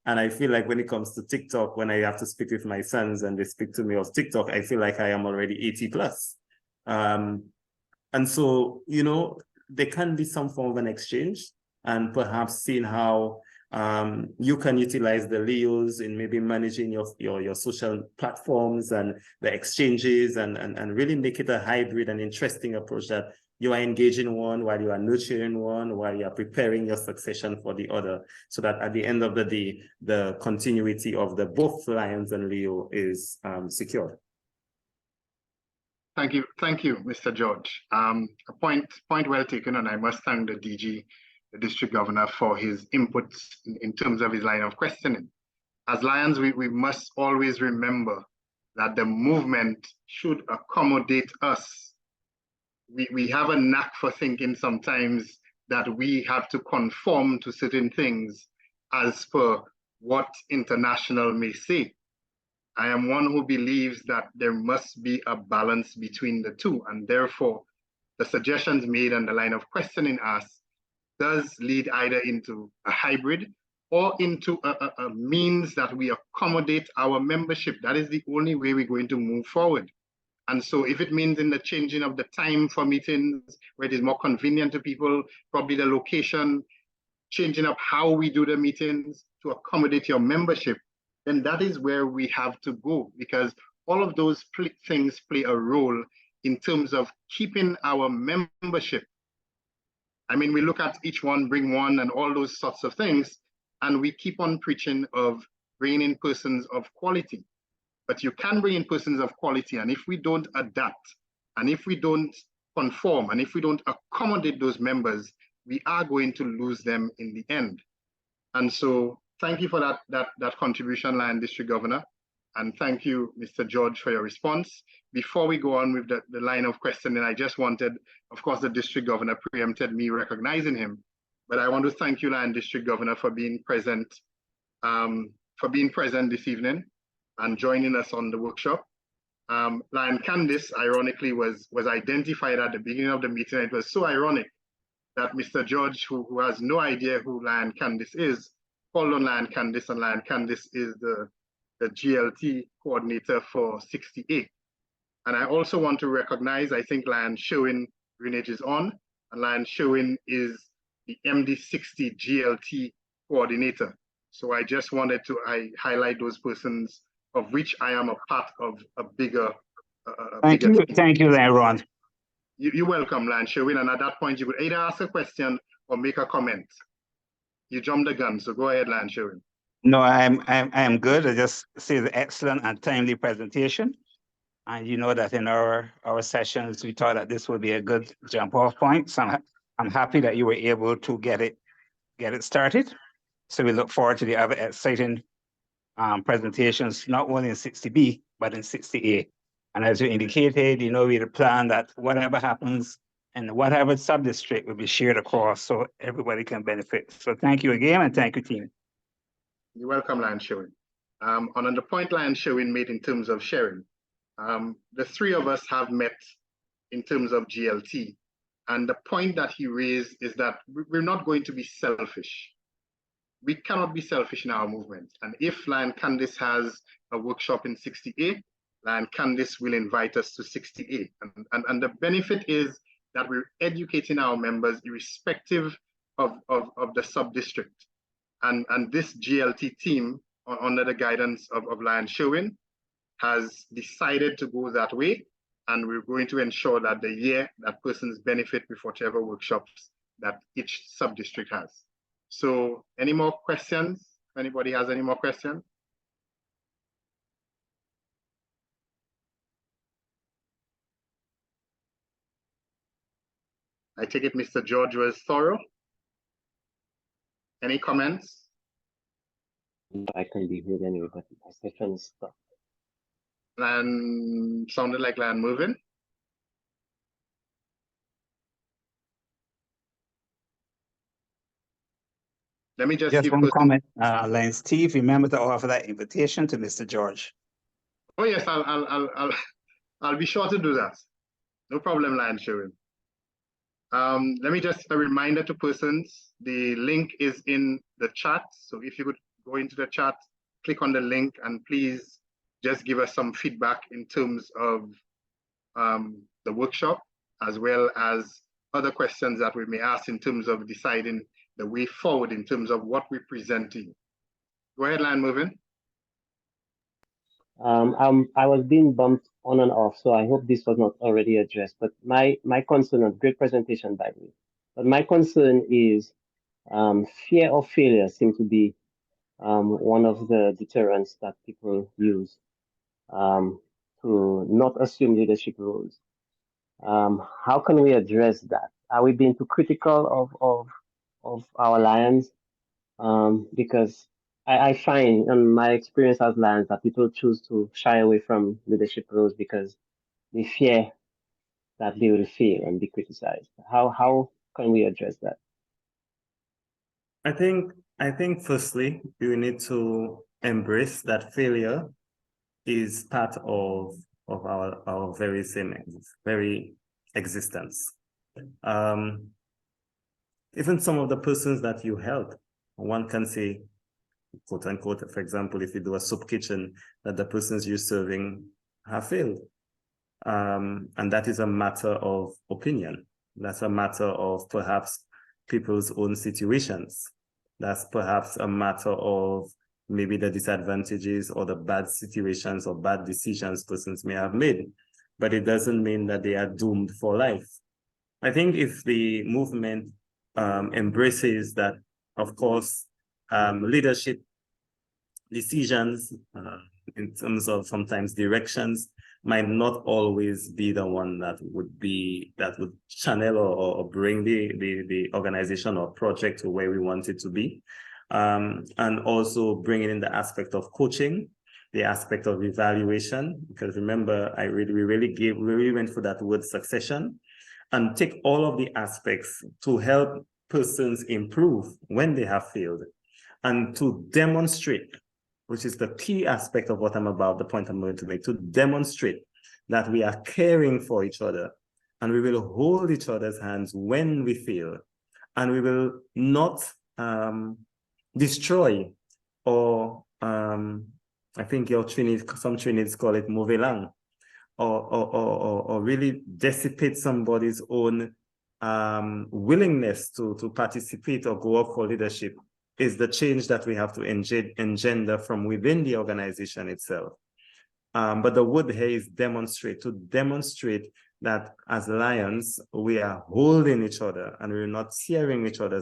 D: And I feel like when it comes to TikTok, when I have to speak with my sons and they speak to me of TikTok, I feel like I am already 80 plus. And so, there can be some form of an exchange, and perhaps seeing how you can utilize the Leos in maybe managing your social platforms and the exchanges, and really make it a hybrid and interesting approach, that you are engaging one while you are nurturing one, while you are preparing your succession for the other, so that at the end of the day, the continuity of the both Lions and Leo is secured.
B: Thank you, Mr. George. A point well taken, and I must thank the DG, the District Governor, for his inputs in terms of his line of questioning. As Lions, we must always remember that the movement should accommodate us. We have a knack for thinking sometimes that we have to conform to certain things as per what international may say. I am one who believes that there must be a balance between the two, and therefore the suggestions made and the line of questioning asked does lead either into a hybrid or into a means that we accommodate our membership. That is the only way we're going to move forward. And so if it means in the changing of the time for meetings, where it is more convenient to people, probably the location, changing up how we do the meetings to accommodate your membership, then that is where we have to go, because all of those things play a role in terms of keeping our membership. I mean, we look at each one, bring one, and all those sorts of things, and we keep on preaching of bringing in persons of quality. But you can bring in persons of quality, and if we don't adapt, and if we don't conform, and if we don't accommodate those members, we are going to lose them in the end. And so thank you for that contribution, Lion District Governor. And thank you, Mr. George, for your response. Before we go on with the line of questioning, I just wanted, of course, the District Governor preempted me recognizing him, but I want to thank you, Lion District Governor, for being present this evening and joining us on the workshop. Lion Candice, ironically, was identified at the beginning of the meeting. It was so ironic that Mr. George, who has no idea who Lion Candice is, called on Lion Candice, and Lion Candice is the GLT coordinator for 68. And I also want to recognize, I think Lion Sherwin Greenidge is on, and Lion Sherwin is the MD60 GLT coordinator. So I just wanted to highlight those persons, of which I am a part of a bigger.
K: Thank you, Ron.
B: You're welcome, Lion Sherwin. And at that point, you could either ask a question or make a comment. You jumped the gun, so go ahead, Lion Sherwin.
K: No, I am good. I just see the excellent and timely presentation. And you know that in our sessions, we thought that this would be a good jump off point. So I'm happy that you were able to get it started. So we look forward to the other exciting presentations, not only in 60B, but in 60A. And as you indicated, we had a plan that whatever happens and whatever sub-district will be shared across so everybody can benefit. So thank you again, and thank you, team.
B: You're welcome, Lion Sherwin. On the point Lion Sherwin made in terms of sharing, the three of us have met in terms of GLT. And the point that he raised is that we're not going to be selfish. We cannot be selfish in our movement. And if Lion Candice has a workshop in 60A, Lion Candice will invite us to 60A. And the benefit is that we're educating our members irrespective of the sub-district. And this GLT team, under the guidance of Lion Sherwin, has decided to go that way. And we're going to ensure that the year that persons benefit with whatever workshops that each sub-district has. So any more questions? If anybody has any more questions? I take it Mr. George was thorough. Any comments?
L: I can be heard anyway, but my session is stopped.
B: Land sounded like land moving. Let me just give
K: one comment, Lion Steve. Remember to offer that invitation to Mr. George.
B: Oh yes, I'll be sure to do that. No problem, Lion Sherwin. Let me just a reminder to persons, the link is in the chat. So if you could go into the chat, click on the link, and please just give us some feedback in terms of the workshop, as well as other questions that we may ask in terms of deciding the way forward in terms of what we present to you. Go ahead, Lion Moving.
L: I was being bumped on and off, so I hope this was not already addressed. But my concern, a great presentation by the way, but my concern is fear of failure seems to be one of the deterrents that people use to not assume leadership roles. How can we address that? Are we being too critical of our Lions? Because I find in my experience as Lions that people choose to shy away from leadership roles because they fear that they will fail and be criticized. How can we address that?
D: I think firstly, we need to embrace that failure is part of our very existence. Even some of the persons that you help, one can say, quote unquote, for example, if you do a soup kitchen, that the persons you're serving have failed. And that is a matter of opinion. That's a matter of perhaps people's own situations. That's perhaps a matter of maybe the disadvantages or the bad situations or bad decisions persons may have made. But it doesn't mean that they are doomed for life. I think if the movement embraces that, of course, leadership decisions in terms of sometimes directions might not always be the one that would channel or bring the organization or project to where we want it to be. And also bringing in the aspect of coaching, the aspect of evaluation, because remember, we really went for that word succession, and take all of the aspects to help persons improve when they have failed, and to demonstrate, which is the key aspect of what the point I'm going to make, to demonstrate that we are caring for each other, and we will hold each other's hands when we fail, and we will not destroy or I think some Trinities call it move along, or really dissipate somebody's own willingness to participate or go up for leadership, is the change that we have to engender from within the organization itself. But the word here is demonstrate that as Lions, we are holding each other and we're not tearing each other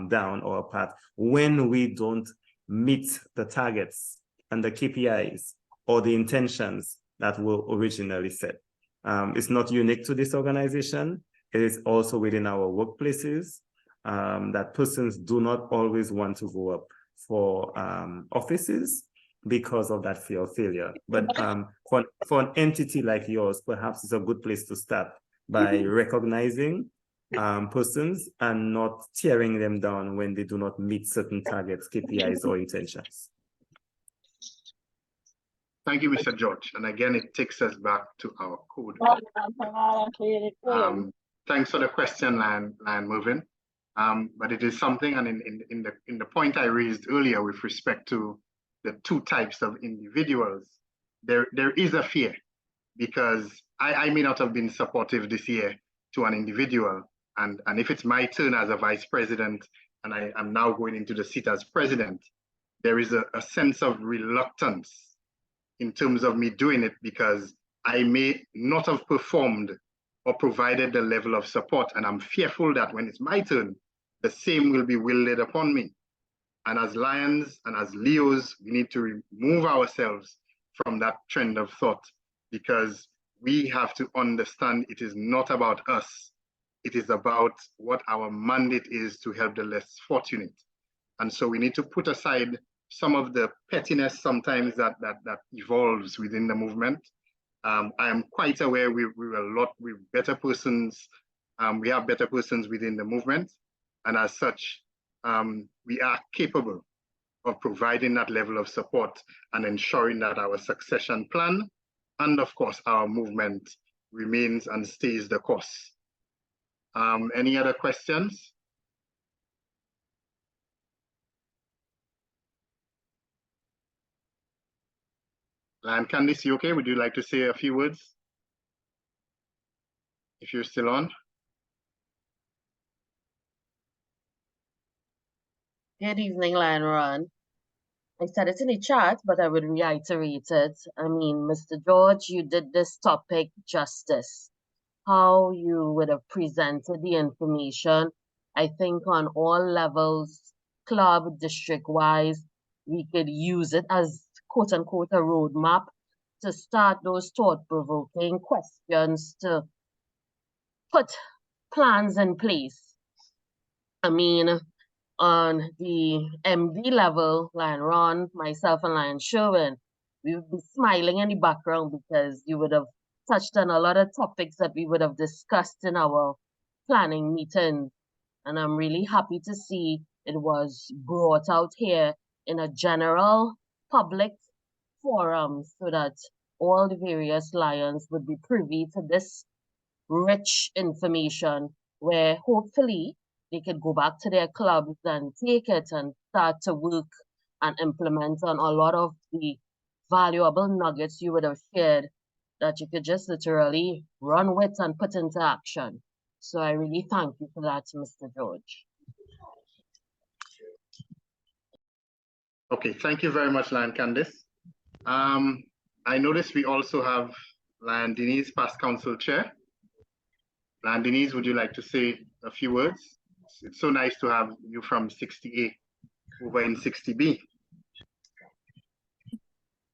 D: down or apart when we don't meet the targets and the KPIs or the intentions that were originally set. It's not unique to this organization. It is also within our workplaces that persons do not always want to go up for offices because of that fear of failure. But for an entity like yours, perhaps it's a good place to start by recognizing persons and not tearing them down when they do not meet certain targets, KPIs, or intentions.
B: Thank you, Mr. George. And again, it takes us back to our code. Thanks for the question, Lion Moving. But it is something, and in the point I raised earlier with respect to the two types of individuals, there is a fear, because I may not have been supportive this year to an individual, and if it's my turn as a vice president and I am now going into the seat as president, there is a sense of reluctance in terms of me doing it, because I may not have performed or provided the level of support, and I'm fearful that when it's my turn, the same will be wielded upon me. And as Lions and as Leos, we need to remove ourselves from that trend of thought, because we have to understand it is not about us. It is about what our mandate is to help the less fortunate. And so we need to put aside some of the pettiness sometimes that evolves within the movement. I am quite aware we're better persons. We have better persons within the movement. And as such, we are capable of providing that level of support and ensuring that our succession plan and, of course, our movement remains and stays the course. Any other questions? And Candice, you okay? Would you like to say a few words? If you're still on.
E: Good evening, Lion Ron. I said it in the chat, but I would reiterate it. I mean, Mr. George, you did this topic justice. How you would have presented the information, I think on all levels, club, district-wise, we could use it as quote-unquote a roadmap to start those thought-provoking questions to put plans in place. I mean, on the MD level, Lion Ron, myself, and Lion Sherwin, we would be smiling in the background because you would have touched on a lot of topics that we would have discussed in our planning meetings. And I'm really happy to see it was brought out here in a general public forum so that all the various Lions would be privy to this rich information where hopefully they could go back to their clubs and take it and start to work and implement on a lot of the valuable nuggets you would have shared that you could just literally run with and put into action. So I really thank you for that, Mr. George.
B: Okay, thank you very much, Lion Candice. I noticed we also have Lion Denise, past council chair. Lion Denise, would you like to say a few words? It's so nice to have you from 60A over in 60B.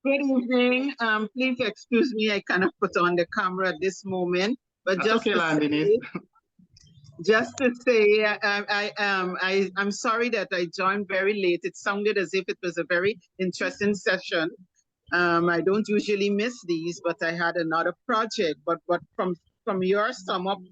M: Good evening. Please excuse me, I cannot put on the camera at this moment. But
B: that's just okay,
M: just to say, I'm sorry that I joined very late. It sounded as if it was a very interesting session. I don't usually miss these, but I had another project. But from your sum up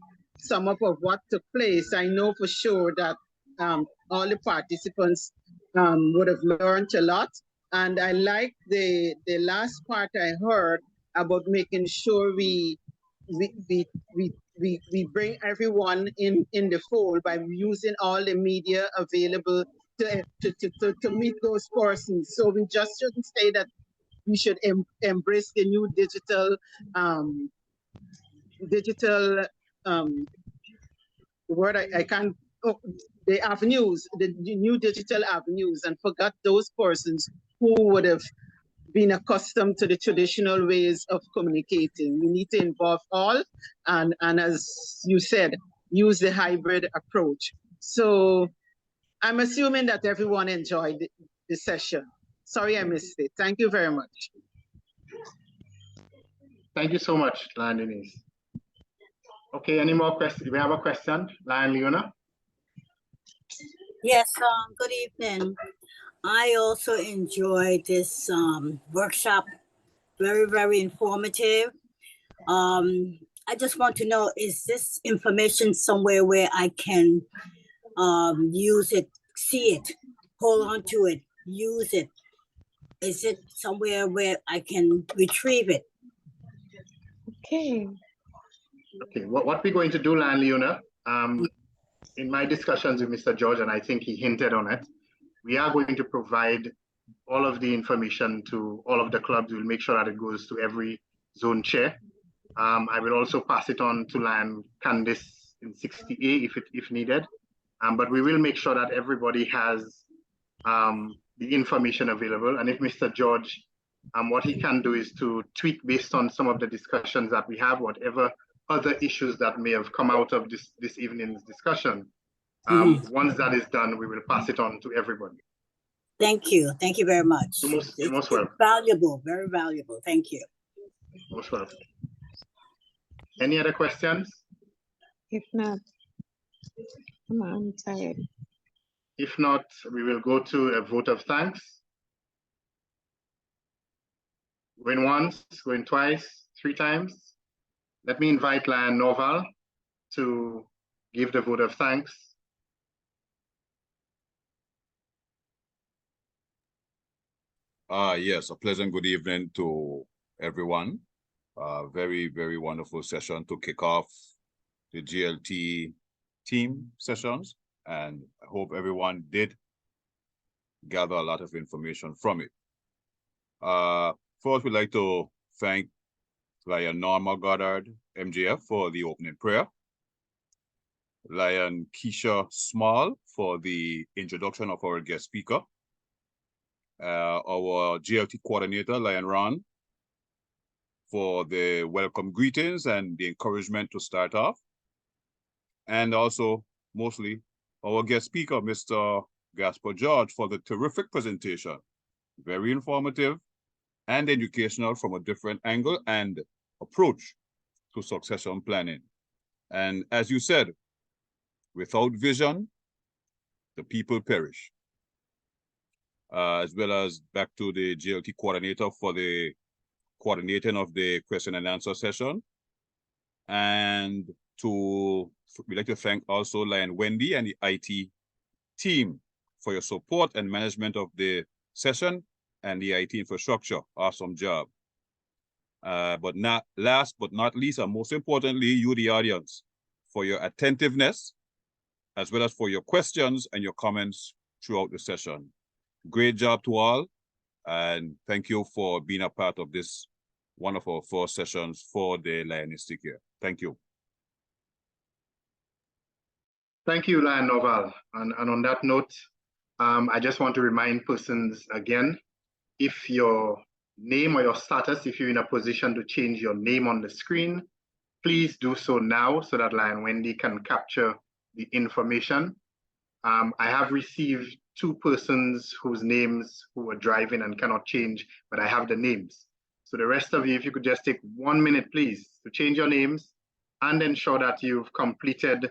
M: of what took place, I know for sure that all the participants would have learned a lot. And I like the last part I heard about making sure we bring everyone in the fold by using all the media available to meet those persons. So we just shouldn't say that we should embrace the new digital word I can't, the avenues, the new digital avenues, and forgot those persons who would have been accustomed to the traditional ways of communicating. We need to involve all, and as you said, use the hybrid approach. So I'm assuming that everyone enjoyed the session. Sorry I missed it. Thank you very much.
B: Thank you so much, Lion Denise. Okay, any more questions? We have a question, Lion Leona.
N: Yes, good evening. I also enjoyed this workshop. Very, very informative. I just want to know, is this information somewhere where I can use it, see it, hold on to it, use it? Is it somewhere where I can retrieve it?
B: Okay. Okay, what we're going to do, Lion Leona, in my discussions with Mr. George, and I think he hinted on it, we are going to provide all of the information to all of the clubs. We'll make sure that it goes to every zone chair. I will also pass it on to Lion Candice in 60A if needed. But we will make sure that everybody has the information available. And if Mr. George, what he can do is to tweak based on some of the discussions that we have, whatever other issues that may have come out of this evening's discussion. Once that is done, we will pass it on to everybody.
N: Thank you. Thank you very much.
B: You're most welcome.
N: Valuable, very valuable. Thank you.
B: Most welcome. Any other questions?
O: If not, come on, I'm tired.
B: If not, we will go to a vote of thanks. Going once, going twice, 3 times. Let me invite Lion Norval to give the vote of thanks.
P: Yes, a pleasant good evening to everyone. Very, very wonderful session to kick off the GLT team sessions, and I hope everyone did gather a lot of information from it. First, we'd like to thank Lion Norma Goddard, MJF, for the opening prayer. Lion Keisha Small for the introduction of our guest speaker. Our GLT coordinator, Lion Ron, for the welcome greetings and the encouragement to start off. And also, mostly, our guest speaker, Mr. Gaspar George, for the terrific presentation. Very informative and educational from a different angle and approach to succession planning. And as you said, without vision, the people perish. As well as back to the GLT coordinator for the coordinating of the question and answer session. And we'd like to thank also Lion Wendy and the IT team for your support and management of the session and the IT infrastructure. Awesome job. But not last but not least, and most importantly, you, the audience, for your attentiveness, as well as for your questions and your comments throughout the session. Great job to all, and thank you for being a part of this one of our 4 sessions for the Lionistic year. Thank you.
B: Thank you, Lion Norval. And on that note, I just want to remind persons again, if your name or your status, if you're in a position to change your name on the screen, please do so now so that Lion Wendy can capture the information. I have received 2 persons whose names who were driving and cannot change, but I have the names. So the rest of you, if you could just take 1 minute, please, to change your names and ensure that you've completed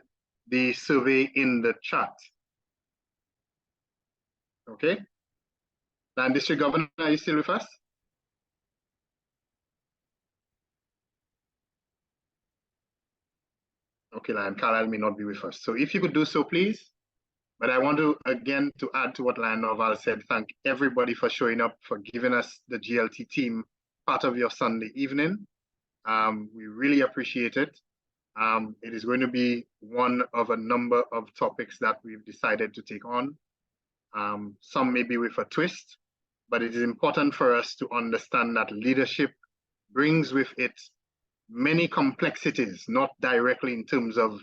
B: the survey in the chat. Okay. Land District Governor, are you still with us? Okay, Lion Carlisle may not be with us. So if you could do so, please. But I want to, again, to add to what Lion Norval said, thank everybody for showing up, for giving us the GLT team part of your Sunday evening. We really appreciate it. It is going to be one of a number of topics that we've decided to take on. Some maybe with a twist, but it is important for us to understand that leadership brings with it many complexities, not directly in terms of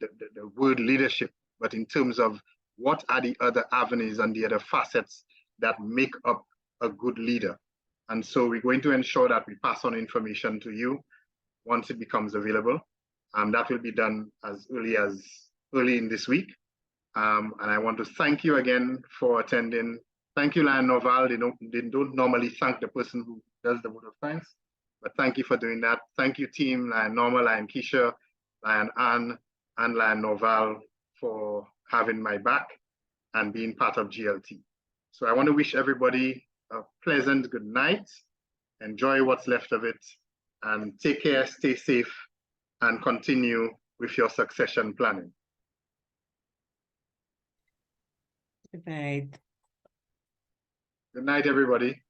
B: the word leadership, but in terms of what are the other avenues and the other facets that make up a good leader. And so we're going to ensure that we pass on information to you once it becomes available. That will be done as early in this week. And I want to thank you again for attending. Thank you, Lion Norval. They don't normally thank the person who does the vote of thanks, but thank you for doing that. Thank you, team, Lion Norma, Lion Keisha, Lion Ann, and Lion Noval for having my back and being part of GLT. So I want to wish everybody a pleasant good night. Enjoy what's left of it, and take care, stay safe, and continue with your succession planning.
Q: Good night.
B: Good night, everybody.